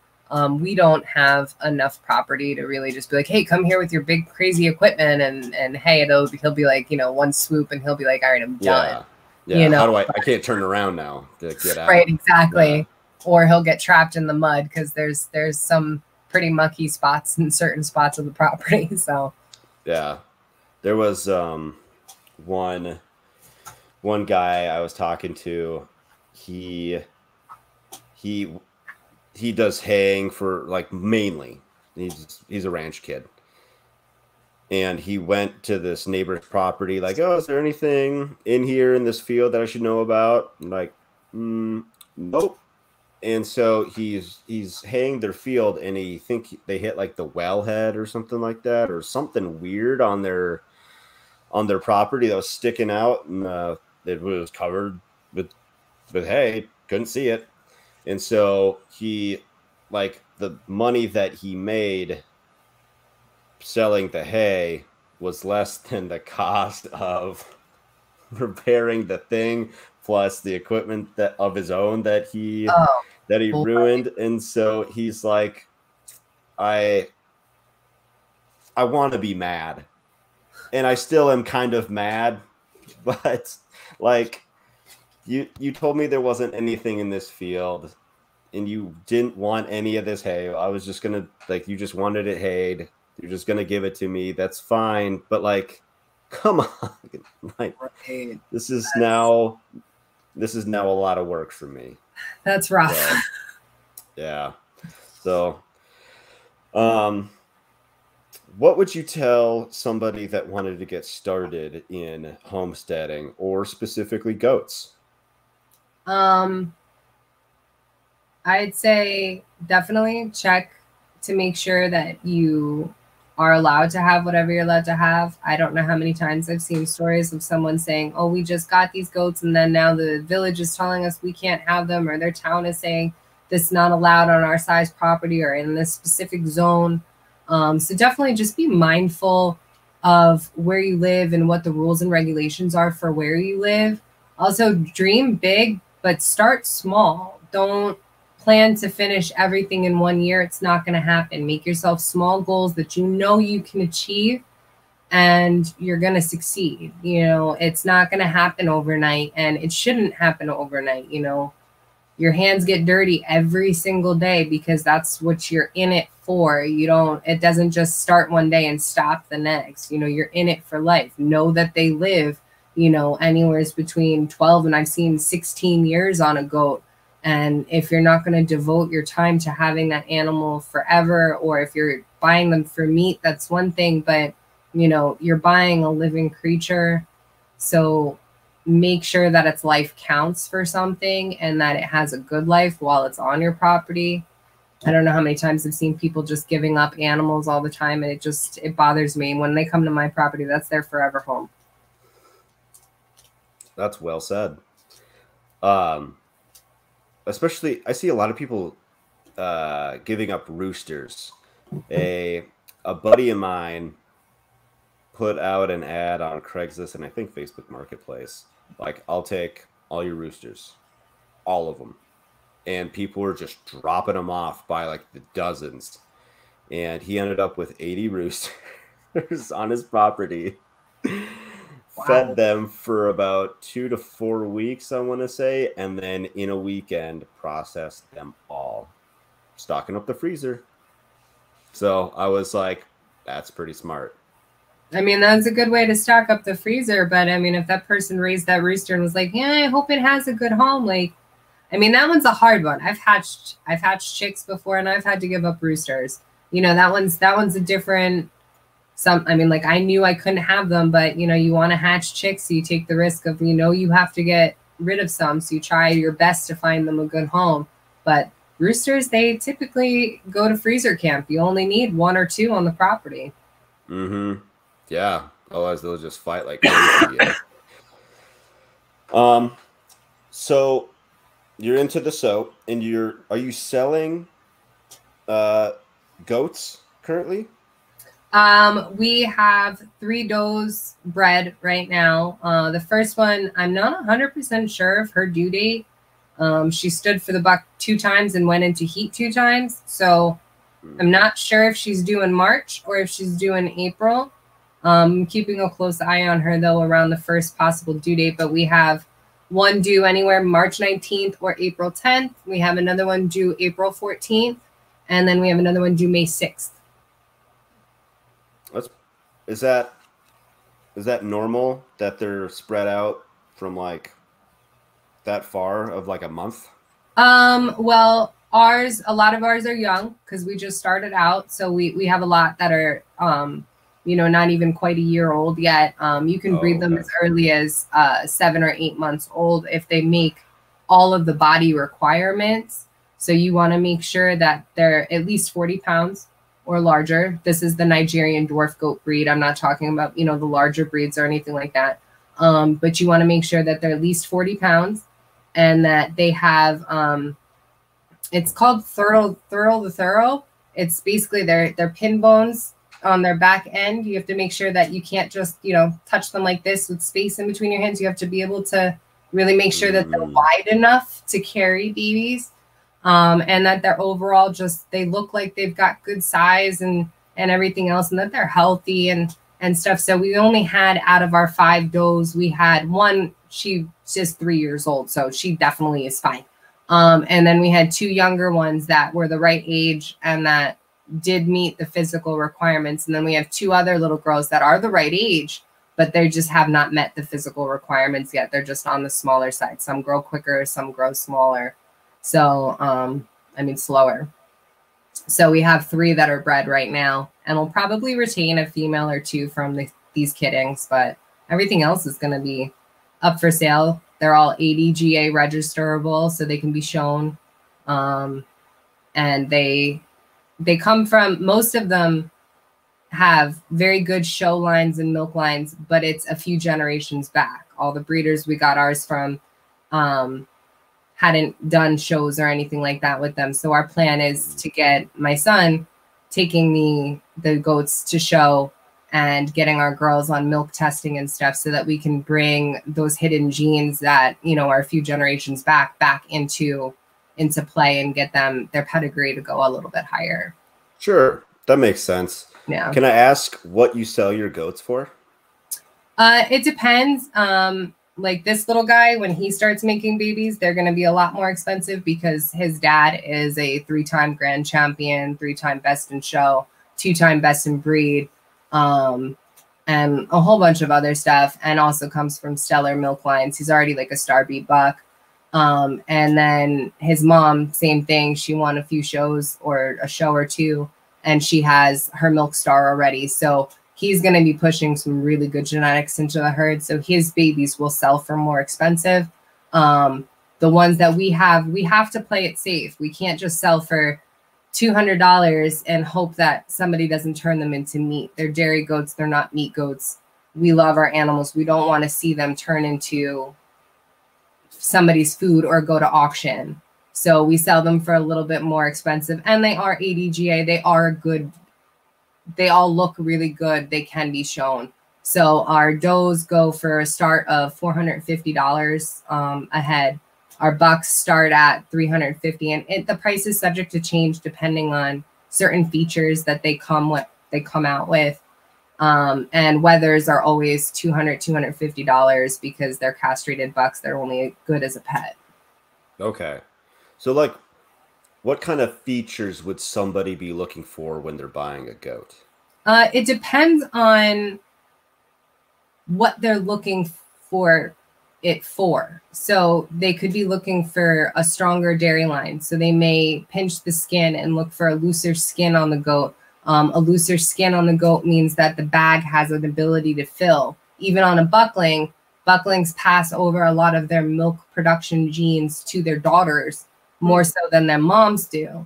We don't have enough property to really just be like, hey, come here with your big crazy equipment and hey, he'll be like, you know, one swoop and he'll be like, all right, I'm done. Yeah. You know, How do I can't turn around now to get out. Right, exactly. Yeah. Or he'll get trapped in the mud because there's some pretty mucky spots in certain spots of the property. So yeah. There was one guy I was talking to, he does haying for like mainly. He's a ranch kid. And he went to this neighbor's property, like, oh, is there anything in here in this field that I should know about? I'm like, nope. And so he's haying their field, and they hit like the wellhead or something like that, or something weird on their property that was sticking out, and it was covered with hay. Couldn't see it. And so he, like, the money that he made selling the hay was less than the cost of repairing the thing, plus the equipment of his own that he ruined. And so he's like, I want to be mad, and I still am kind of mad, but like, you told me there wasn't anything in this field, and you didn't want any of this hay. I was just gonna, like, you just wanted it hayed. You're just gonna give it to me. That's fine. But like, come on, like, this is now a lot of work for me. That's rough. So, yeah. So, what would you tell somebody that wanted to get started in homesteading, or specifically goats? I'd say definitely check to make sure that you are allowed to have whatever you're allowed to have. I don't know how many times I've seen stories of someone saying, oh, we just got these goats, and then now the village is telling us we can't have them, or their town is saying this is not allowed on our size property or in this specific zone. So definitely just be mindful of where you live and what the rules and regulations are for where you live. Also, dream big, but start small. Don't plan to finish everything in 1 year. It's not going to happen. Make yourself small goals that you know you can achieve, and you're going to succeed. You know, it's not going to happen overnight, and it shouldn't happen overnight. You know, your hands get dirty every single day because that's what you're in it for. It doesn't just start one day and stop the next. You know, you're in it for life. Know that they live, you know, anywhere between 12 and I've seen 16 years on a goat. And if you're not going to devote your time to having that animal forever, or if you're buying them for meat, that's one thing. But, you know, you're buying a living creature. So make sure that its life counts for something and that it has a good life while it's on your property. I don't know how many times I've seen people just giving up animals all the time. And it bothers me. When they come to my property, that's their forever home. That's well said. Especially, I see a lot of people giving up roosters. A buddy of mine put out an ad on Craigslist and I think Facebook Marketplace. Like, I'll take all your roosters, all of them. And people were just dropping them off by like the dozens. And he ended up with 80 roosters on his property. Wow. Fed them for about 2 to 4 weeks, I want to say, and then in a weekend processed them all, stocking up the freezer. So I was like, that's pretty smart. I mean, that's a good way to stock up the freezer. But I mean, if that person raised that rooster and was like, yeah, I hope it has a good home. Like, I mean, that one's a hard one. I've hatched chicks before, and I've had to give up roosters. You know, that one's a different. I mean, like, I knew I couldn't have them, but, you know, you want to hatch chicks, so you take the risk of, you know, you have to get rid of some. So you try your best to find them a good home. But roosters, they typically go to freezer camp. You only need 1 or 2 on the property. Mm-hmm. Yeah. Otherwise, they'll just fight like crazy. So you're into the soap, and are you selling goats currently? We have 3 does bred right now. The first one, I'm not 100% sure of her due date. She stood for the buck 2 times and went into heat 2 times. So I'm not sure if she's due in March or if she's due in April. Keeping a close eye on her, though, around the first possible due date. But we have one due anywhere March 19th or April 10th. We have another one due April 14th. And then we have another one due May 6th. Is that normal that they're spread out from like that far of like a month? Well, a lot of ours are young because we just started out. So we have a lot that are, not even quite a year old yet. You can breed them as early as 7 or 8 months old if they make all of the body requirements. So you want to make sure that they're at least 40 pounds or larger. This is the Nigerian dwarf goat breed. I'm not talking about, the larger breeds or anything like that. But you want to make sure that they're at least 40 pounds and that they have, it's called thorough. It's basically their pin bones on their back end. You have to make sure that you can't just, touch them like this with space in between your hands. You have to be able to really make sure that they're wide enough to carry babies. And that they're overall they look like they've got good size and everything else, and that they're healthy and stuff. So we only had, out of our 5 does, we had one, she's just 3 years old. So she definitely is fine. And then we had 2 younger ones that were the right age and that did meet the physical requirements. And then we have 2 other little girls that are the right age, but they just have not met the physical requirements yet. They're just on the smaller side. Some grow quicker, some grow smaller. So, slower. So we have 3 that are bred right now, and we'll probably retain a female or 2 from these kittings, but everything else is going to be up for sale. They're all ADGA registerable, so they can be shown. And they come from, most of them have very good show lines and milk lines, but it's a few generations back. All the breeders we got ours from, hadn't done shows or anything like that with them. So our plan is to get my son taking the goats to show and getting our girls on milk testing and stuff so that we can bring those hidden genes that, are a few generations back into play and get them their pedigree to go a little bit higher. Sure. That makes sense. Yeah. Can I ask what you sell your goats for? It depends. Like this little guy, when he starts making babies, they're going to be a lot more expensive because his dad is a 3-time grand champion, 3-time best in show, 2-time best in breed, and a whole bunch of other stuff, and also comes from stellar milk lines. He's already like a star beat buck. And then his mom, same thing. She won a few shows or a show or 2, and she has her milk star already. So he's going to be pushing some really good genetics into the herd. So his babies will sell for more expensive. The ones that we have to play it safe. We can't just sell for $200 and hope that somebody doesn't turn them into meat. They're dairy goats. They're not meat goats. We love our animals. We don't want to see them turn into somebody's food or go to auction. So we sell them for a little bit more expensive, and they are ADGA. They are good. They all look really good. They can be shown. So our does go for a start of $450 a head. Our bucks start at $350, and the price is subject to change depending on certain features that they come out with. And wethers are always $200, $250 because they're castrated bucks. They're only good as a pet. Okay. So like, what kind of features would somebody be looking for when they're buying a goat? It depends on what they're looking for it for. So they could be looking for a stronger dairy line. So they may pinch the skin and look for a looser skin on the goat. A looser skin on the goat means that the bag has an ability to fill. Even on a buckling, bucklings pass over a lot of their milk production genes to their daughters more so than their moms do.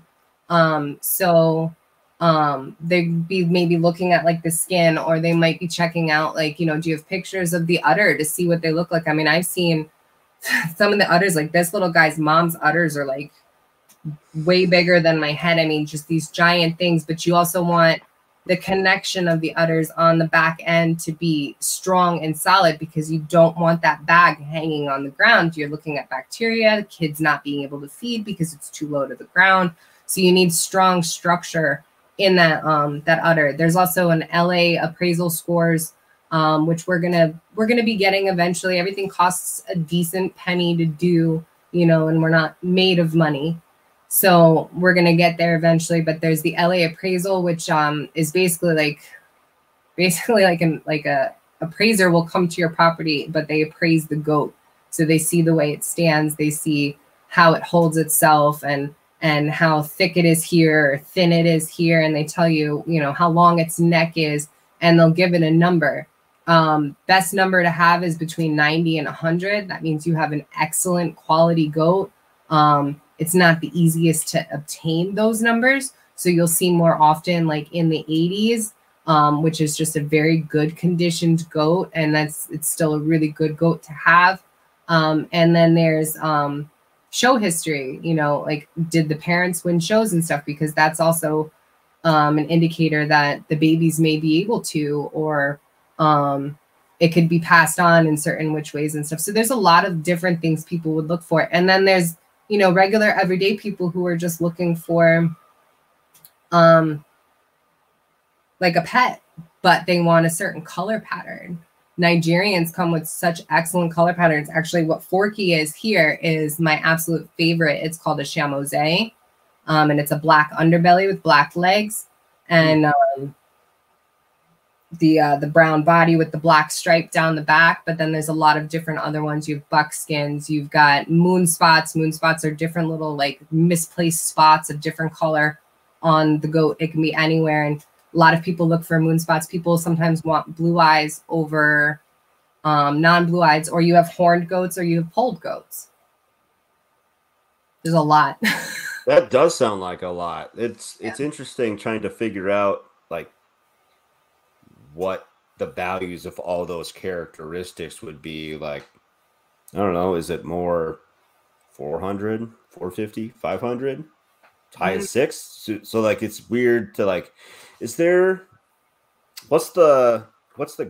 They'd be maybe looking at like the skin, or they might be checking out like, do you have pictures of the udder to see what they look like? I mean, I've seen some of the udders, like this little guy's mom's udders are like way bigger than my head. I mean, just these giant things, but you also want the connection of the udders on the back end to be strong and solid, because you don't want that bag hanging on the ground. You're looking at bacteria, the kids not being able to feed because it's too low to the ground. So you need strong structure in that that udder. There's also an LA Appraisal Scores which we're gonna be getting eventually. Everything costs a decent penny to do, you know, and we're not made of money. So we're gonna get there eventually. But there's the LA appraisal, which is basically like a appraiser will come to your property, but they appraise the goat. So they see the way it stands, they see how it holds itself and how thick it is here or thin it is here, and they tell you, you know, how long its neck is, and they'll give it a number. Best number to have is between 90 and 100. That means you have an excellent quality goat. It's not the easiest to obtain those numbers, so you'll see more often like in the 80s, which is just a very good conditioned goat, and it's still a really good goat to have. And then there's show history, you know, like did the parents win shows and stuff, because that's also an indicator that the babies may be able to, or it could be passed on in certain which ways and stuff. So there's a lot of different things people would look for. And then there's, you know, regular everyday people who are just looking for like a pet, but they want a certain color pattern. Nigerians come with such excellent color patterns. Actually, what Forky is here is my absolute favorite. It's called a chamoise, and it's a black underbelly with black legs, and the brown body with the black stripe down the back. But then there's a lot of different other ones. You have buckskins, you've got moon spots. Moon spots are different little like misplaced spots of different color on the goat. It can be anywhere, and a lot of people look for moon spots. People sometimes want blue eyes over non-blue eyes, or you have horned goats or you have polled goats. There's a lot. That does sound like a lot. It's interesting trying to figure out like what the values of all those characteristics would be. Like, I don't know, is it more 400, 450, 500? High as 6? So like it's weird to like, is there, what's the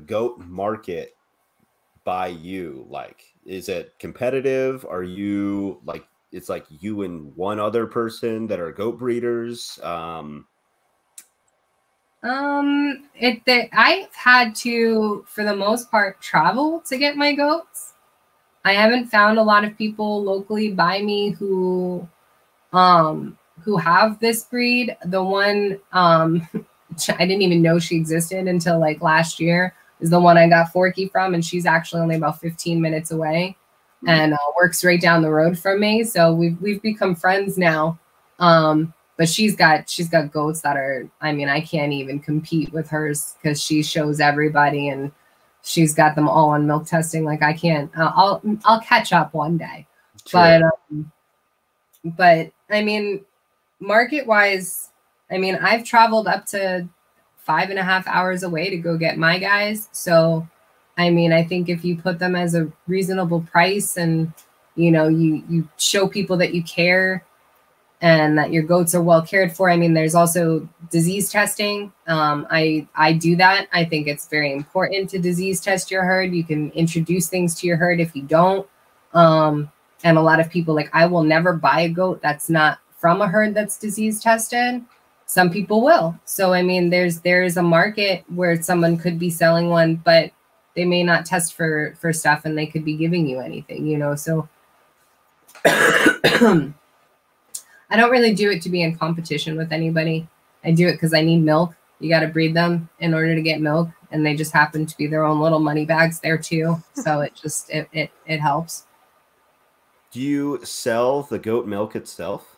goat market by you like? Is it competitive? Are you like, it's like you and one other person that are goat breeders? I've had to, for the most part, travel to get my goats. I haven't found a lot of people locally by me who have this breed. The one I didn't even know she existed until like last year is the one I got Forky from, and she's actually only about 15 minutes away and works right down the road from me. So we've become friends now. But she's got goats that are, I mean, I can't even compete with hers because she shows everybody and she's got them all on milk testing. Like I can't, I'll catch up one day. Sure. But I mean, market wise, I mean, I've traveled up to 5.5 hours away to go get my guys. So, I mean, I think if you put them as a reasonable price and, you know, you show people that you care and that your goats are well cared for. I mean, there's also disease testing. I do that. I think it's very important to disease test your herd. You can introduce things to your herd if you don't. And a lot of people, like, I will never buy a goat that's not from a herd that's disease tested. Some people will. So, I mean, there's a market where someone could be selling one, but they may not test for stuff and they could be giving you anything, you know? So I don't really do it to be in competition with anybody. I do it because I need milk. You got to breed them in order to get milk. And they just happen to be their own little money bags there too. So it helps. Do you sell the goat milk itself?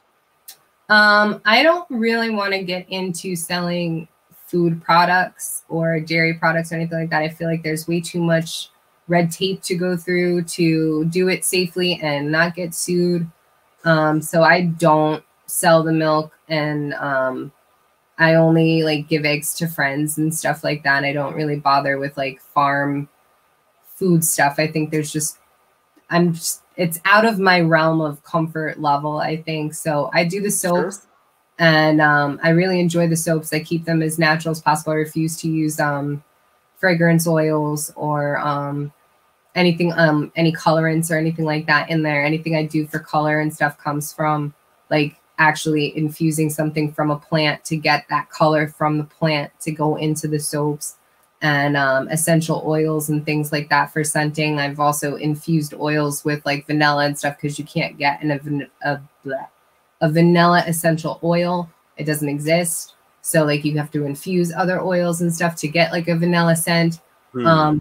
I don't really want to get into selling food products or dairy products or anything like that. I feel like there's way too much red tape to go through to do it safely and not get sued. So I don't sell the milk, and I only like give eggs to friends and stuff like that. I don't really bother with like farm food stuff. I think there's just, it's out of my realm of comfort level, I think. So I do the soaps. Sure. And I really enjoy the soaps. I keep them as natural as possible. I refuse to use fragrance oils or anything, any colorants or anything like that in there. Anything I do for color and stuff comes from like actually infusing something from a plant to get that color from the plant to go into the soaps. and essential oils and things like that for scenting. I've also infused oils with like vanilla and stuff because you can't get a vanilla essential oil. It doesn't exist. So like you have to infuse other oils and stuff to get like a vanilla scent. I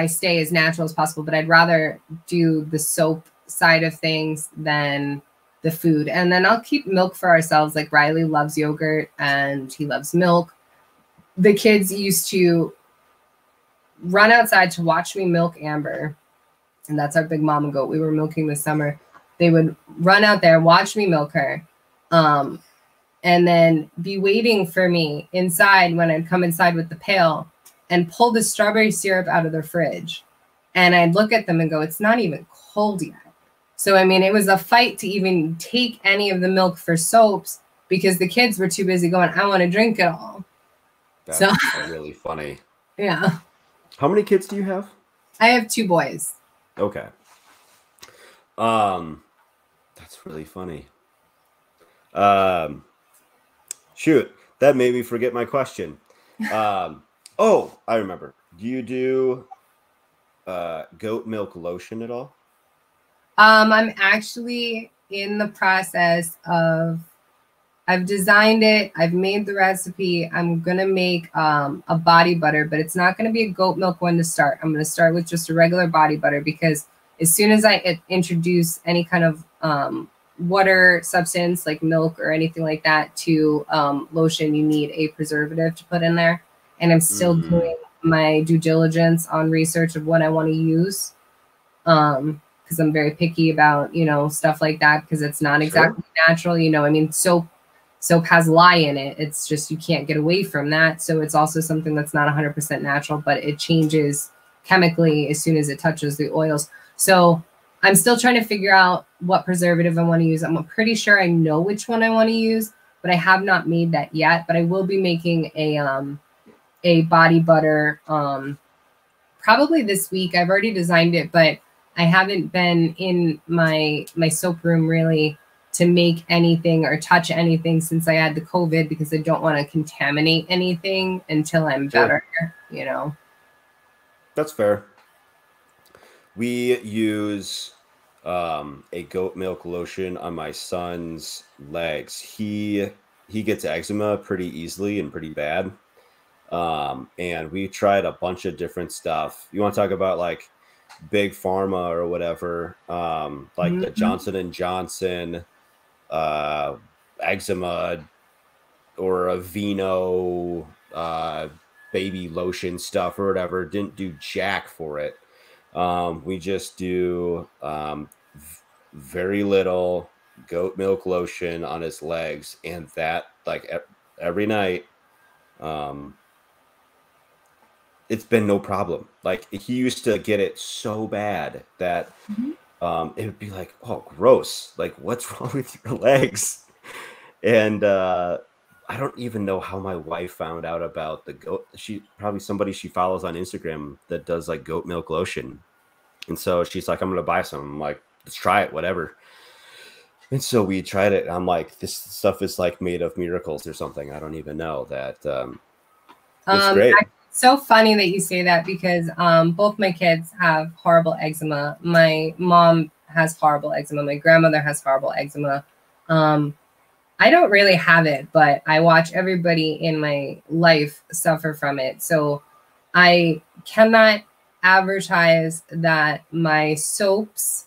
stay as natural as possible, but I'd rather do the soap side of things than the food. And then I'll keep milk for ourselves. Like Riley loves yogurt and he loves milk. The kids used to run outside to watch me milk Amber. And that's our big mama goat. We were milking this summer. They would run out there, watch me milk her, and then be waiting for me inside when I'd come inside with the pail and pull the strawberry syrup out of their fridge. And I'd look at them and go, it's not even cold yet. So, I mean, it was a fight to even take any of the milk for soaps because the kids were too busy going, I want to drink it all. That's really funny. Yeah. How many kids do you have? I have 2 boys. Okay. That's really funny. Shoot, that made me forget my question. Oh, I remember. Do you do goat milk lotion at all? I'm actually in the process of, I've designed it. I've made the recipe. I'm going to make a body butter, but it's not going to be a goat milk one to start. I'm going to start with just a regular body butter because as soon as I introduce any kind of water substance like milk or anything like that to lotion, you need a preservative to put in there. And I'm still doing my due diligence on research of what I want to use. Because I'm very picky about, you know, stuff like that because it's not exactly natural. You know, I mean, soap has lye in it. It's just, you can't get away from that. So it's also something that's not 100% natural, but it changes chemically as soon as it touches the oils. So I'm still trying to figure out what preservative I want to use. I'm pretty sure I know which one I want to use, but I have not made that yet. But I will be making a body butter probably this week. I've already designed it, but I haven't been in my soap room really to make anything or touch anything since I had the COVID because I don't want to contaminate anything until I'm better, you know. That's fair. We use a goat milk lotion on my son's legs. He gets eczema pretty easily and pretty bad. And we tried a bunch of different stuff. You want to talk about like big pharma or whatever, like the Johnson & Johnson eczema or Aveeno baby lotion stuff or whatever. Didn't do jack for it. We just do very little goat milk lotion on his legs, and that like every night it's been no problem. Like he used to get it so bad that it would be like, oh gross, like what's wrong with your legs? And I don't even know how my wife found out about the goat. She probably somebody she follows on Instagram that does like goat milk lotion. And so she's like, I'm going to buy some. I'm like, let's try it, whatever. And so we tried it. I'm like, this stuff is like made of miracles or something. I don't even know that. It's great. It's so funny that you say that because both my kids have horrible eczema. My mom has horrible eczema. My grandmother has horrible eczema. I don't really have it, but I watch everybody in my life suffer from it. So I cannot advertise that my soaps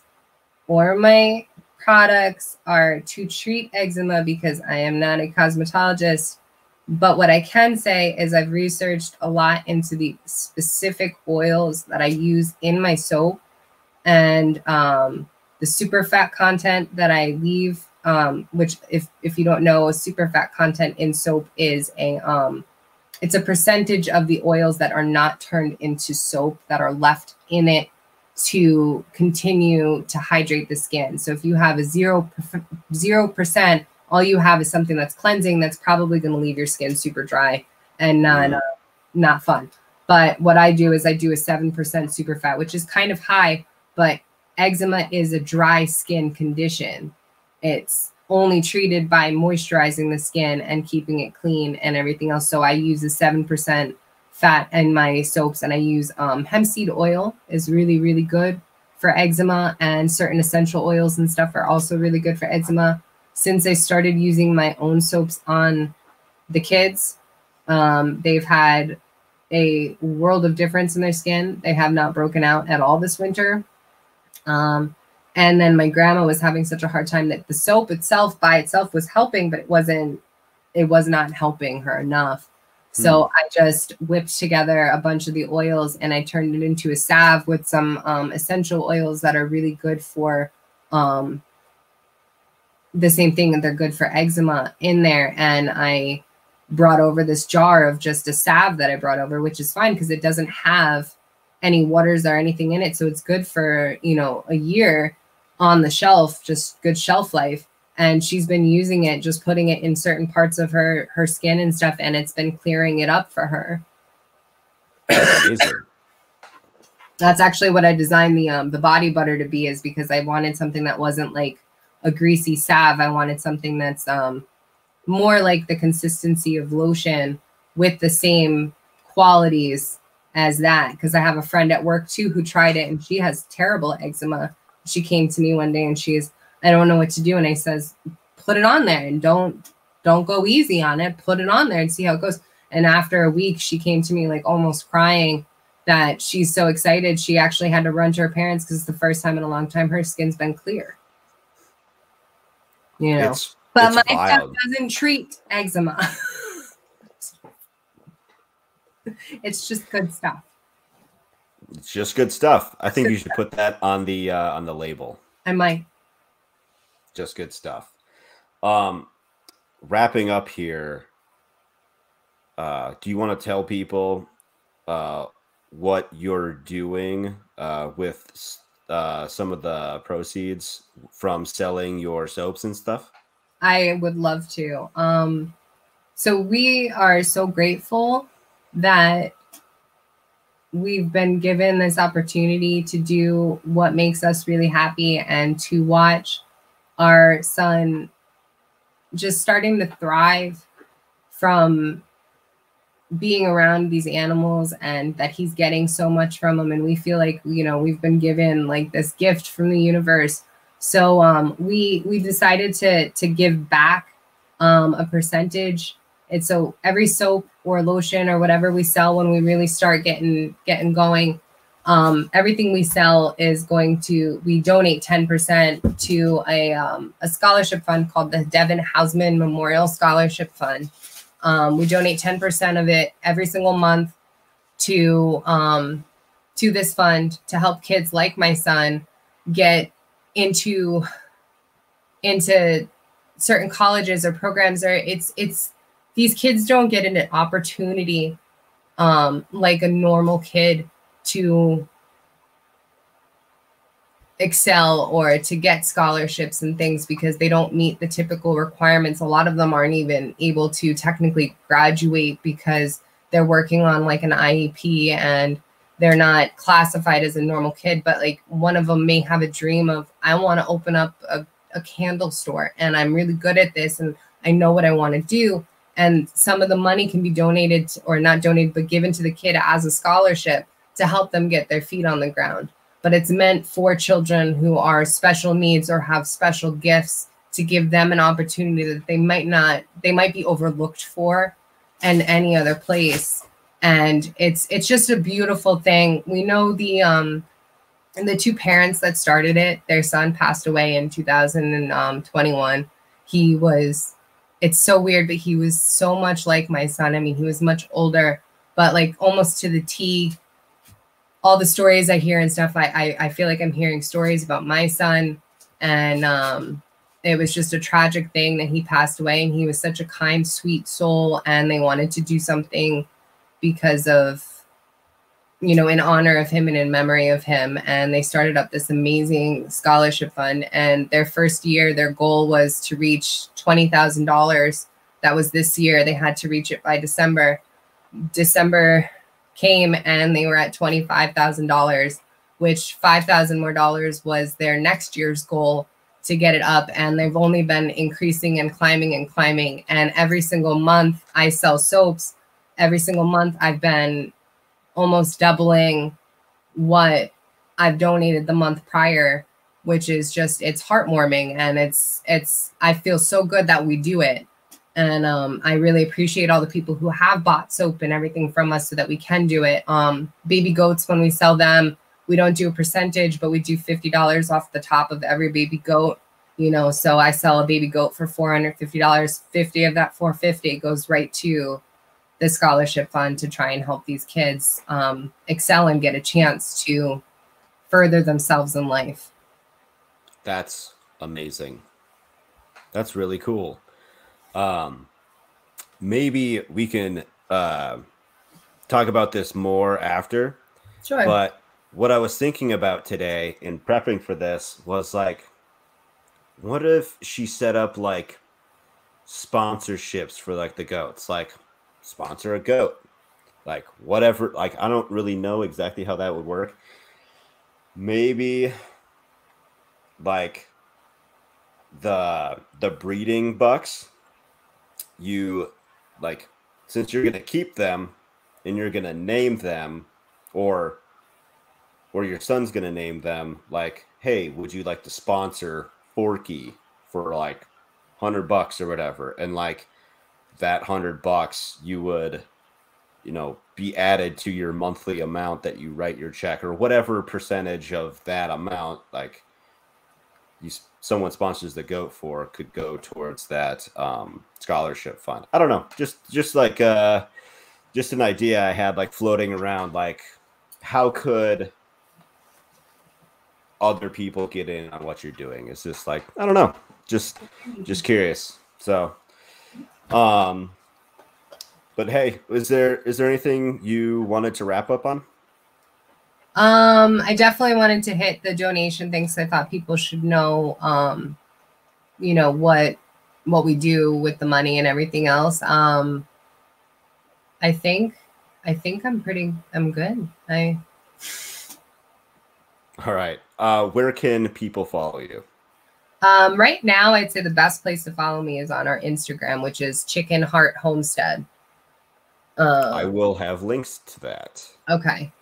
or my products are to treat eczema because I am not a cosmetologist. But what I can say is I've researched a lot into the specific oils that I use in my soap and the super fat content that I leave, which if you don't know, super fat content in soap is it's a percentage of the oils that are not turned into soap that are left in it to continue to hydrate the skin. So if you have a 0%, all you have is something that's cleansing, that's probably going to leave your skin super dry and not fun. But what I do is I do a 7% super fat, which is kind of high, but eczema is a dry skin condition. It's only treated by moisturizing the skin and keeping it clean and everything else. So I use a 7% fat in my soaps, and I use hemp seed oil is really, really good for eczema, and certain essential oils and stuff are also really good for eczema. Since I started using my own soaps on the kids, they've had a world of difference in their skin. They have not broken out at all this winter. And then my grandma was having such a hard time that the soap itself by itself was helping, but it was not helping her enough. So I just whipped together a bunch of the oils and I turned it into a salve with some essential oils that are really good for the same thing, that they're good for eczema in there. And I brought over this jar of just a salve that I brought over, which is fine because it doesn't have any waters or anything in it. So it's good for, you know, a year on the shelf, just good shelf life. And she's been using it, just putting it in certain parts of her skin and stuff, and it's been clearing it up for her. That's actually what I designed the body butter to be, is because I wanted something that wasn't like a greasy salve. I wanted something that's more like the consistency of lotion with the same qualities as that. Because I have a friend at work too who tried it and she has terrible eczema. She came to me one day and I don't know what to do. And I says, put it on there and don't go easy on it. Put it on there and see how it goes. And after a week, she came to me like almost crying that she's so excited. She actually had to run to her parents because it's the first time in a long time her skin's been clear. You know, but my stuff doesn't treat eczema. It's just good stuff. It's just good stuff. I think you should put that on the label. I might. Just good stuff. Wrapping up here, do you want to tell people what you're doing with some of the proceeds from selling your soaps and stuff? I would love to. So we are so grateful that we've been given this opportunity to do what makes us really happy and to watch our son just starting to thrive from being around these animals, and that he's getting so much from them. And we feel like, you know, we've been given like this gift from the universe. So we decided to give back a percentage. And so every soap or lotion or whatever we sell, when we really start getting going, everything we sell is going to, we donate 10% to a scholarship fund called the Devin Hausmann Memorial Scholarship Fund. We donate 10% of it every single month to this fund to help kids like my son get into certain colleges or programs. Or it's these kids don't get an opportunity like a normal kid to excel or to get scholarships and things, because they don't meet the typical requirements. A lot of them aren't even able to technically graduate because they're working on like an IEP and they're not classified as a normal kid. But like one of them may have a dream of, I want to open up a candle store and I'm really good at this and I know what I want to do. And some of the money can be donated or not donated, but given to the kid as a scholarship to help them get their feet on the ground. But it's meant for children who are special needs or have special gifts, to give them an opportunity that they might be overlooked for in any other place. And it's just a beautiful thing. We know the two parents that started it, their son passed away in 2021. It's so weird, but he was so much like my son. I mean, he was much older, but like almost to the T. All the stories I hear and stuff, I feel like I'm hearing stories about my son. And it was just a tragic thing that he passed away. And he was such a kind, sweet soul. And they wanted to do something because of, you know, in honor of him and in memory of him. And they started up this amazing scholarship fund. And their first year, their goal was to reach $20,000. That was this year. They had to reach it by December. December came and they were at $25,000, which $5,000 more was their next year's goal to get it up, and they've only been increasing and climbing and climbing. And every single month I sell soaps. Every single month I've been almost doubling what I've donated the month prior, which is just, it's heartwarming. And I feel so good that we do it. And I really appreciate all the people who have bought soap and everything from us so that we can do it. Baby goats, when we sell them, we don't do a percentage, but we do $50 off the top of every baby goat. You know, so I sell a baby goat for $450. 50 of that $450 goes right to the scholarship fund to try and help these kids excel and get a chance to further themselves in life. That's amazing. That's really cool. Maybe we can talk about this more after. Sure. But what I was thinking about today in prepping for this was like, what if she set up like sponsorships for like the goats, like sponsor a goat, like whatever. Like, I don't really know exactly how that would work. Maybe like the breeding bucks, you like, since you're going to keep them and you're going to name them, or your son's going to name them, like, hey, would you like to sponsor Forky for like $100 or whatever? And like that $100 you would, you know, be added to your monthly amount that you write your check, or whatever percentage of that amount, like someone sponsors the goat for, could go towards that scholarship fund. I don't know, just like just an idea I had like floating around, like how could other people get in on what you're doing? It's just like, I don't know, just curious. So but hey, is there anything you wanted to wrap up on? I definitely wanted to hit the donation thing, because I thought people should know you know, what we do with the money and everything else. I think I'm good. All right. Where can people follow you? Right now, I'd say the best place to follow me is on our Instagram, which is Harte Homestead. I will have links to that. Okay.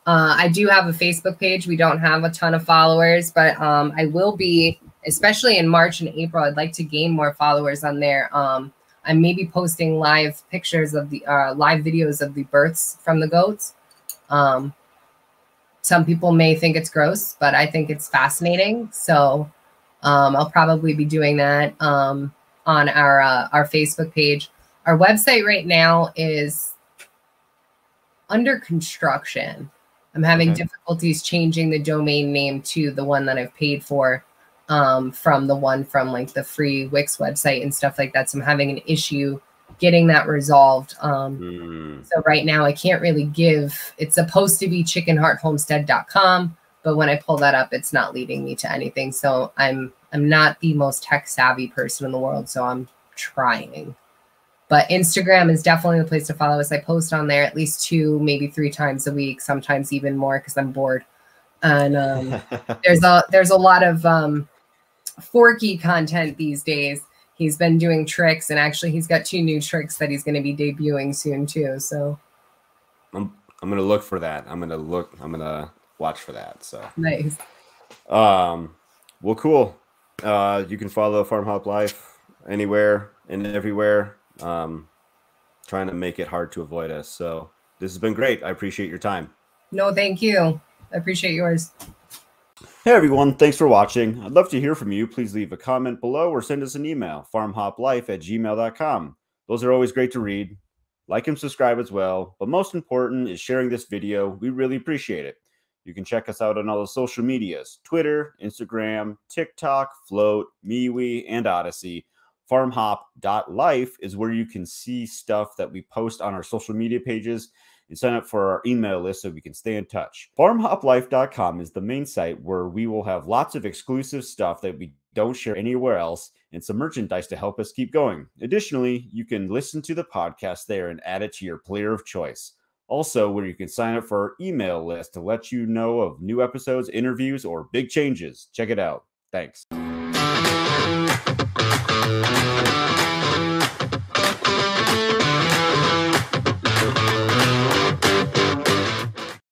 I do have a Facebook page. We don't have a ton of followers, but I will be, especially in March and April, I'd like to gain more followers on there. I'm maybe posting live pictures of the live videos of the births from the goats. Some people may think it's gross, but I think it's fascinating. So I'll probably be doing that on our Facebook page. Our website right now is under construction. I'm having difficulties changing the domain name to the one that I've paid for from the one from like the free Wix website and stuff like that. So I'm having an issue getting that resolved. So right now I can't really give, it's supposed to be chickenhearthomestead.com, but when I pull that up, it's not leading me to anything. So I'm not the most tech savvy person in the world, so I'm trying. But Instagram is definitely the place to follow us. I post on there at least 2, maybe 3 times a week, sometimes even more because I'm bored. And there's a lot of Forky content these days. He's been doing tricks, and actually he's got 2 new tricks that he's going to be debuting soon too. So I'm going to look for that. I'm going to watch for that. So nice. Well, cool. You can follow Farm Hop Life anywhere and everywhere. Trying to make it hard to avoid us. So this has been great. I appreciate your time. No, thank you. I appreciate yours. Hey everyone, thanks for watching. I'd love to hear from you. Please leave a comment below or send us an email, farmhoplife@gmail.com. Those are always great to read. Like and subscribe as well. But most important is sharing this video. We really appreciate it. You can check us out on all the social medias: Twitter, Instagram, TikTok, Float, MeWe, and Odyssey. FarmHop.life is where you can see stuff that we post on our social media pages and sign up for our email list so we can stay in touch. FarmHopLife.com is the main site where we will have lots of exclusive stuff that we don't share anywhere else, and some merchandise to help us keep going. Additionally, you can listen to the podcast there and add it to your player of choice. Also, where you can sign up for our email list to let you know of new episodes, interviews, or big changes. Check it out. Thanks.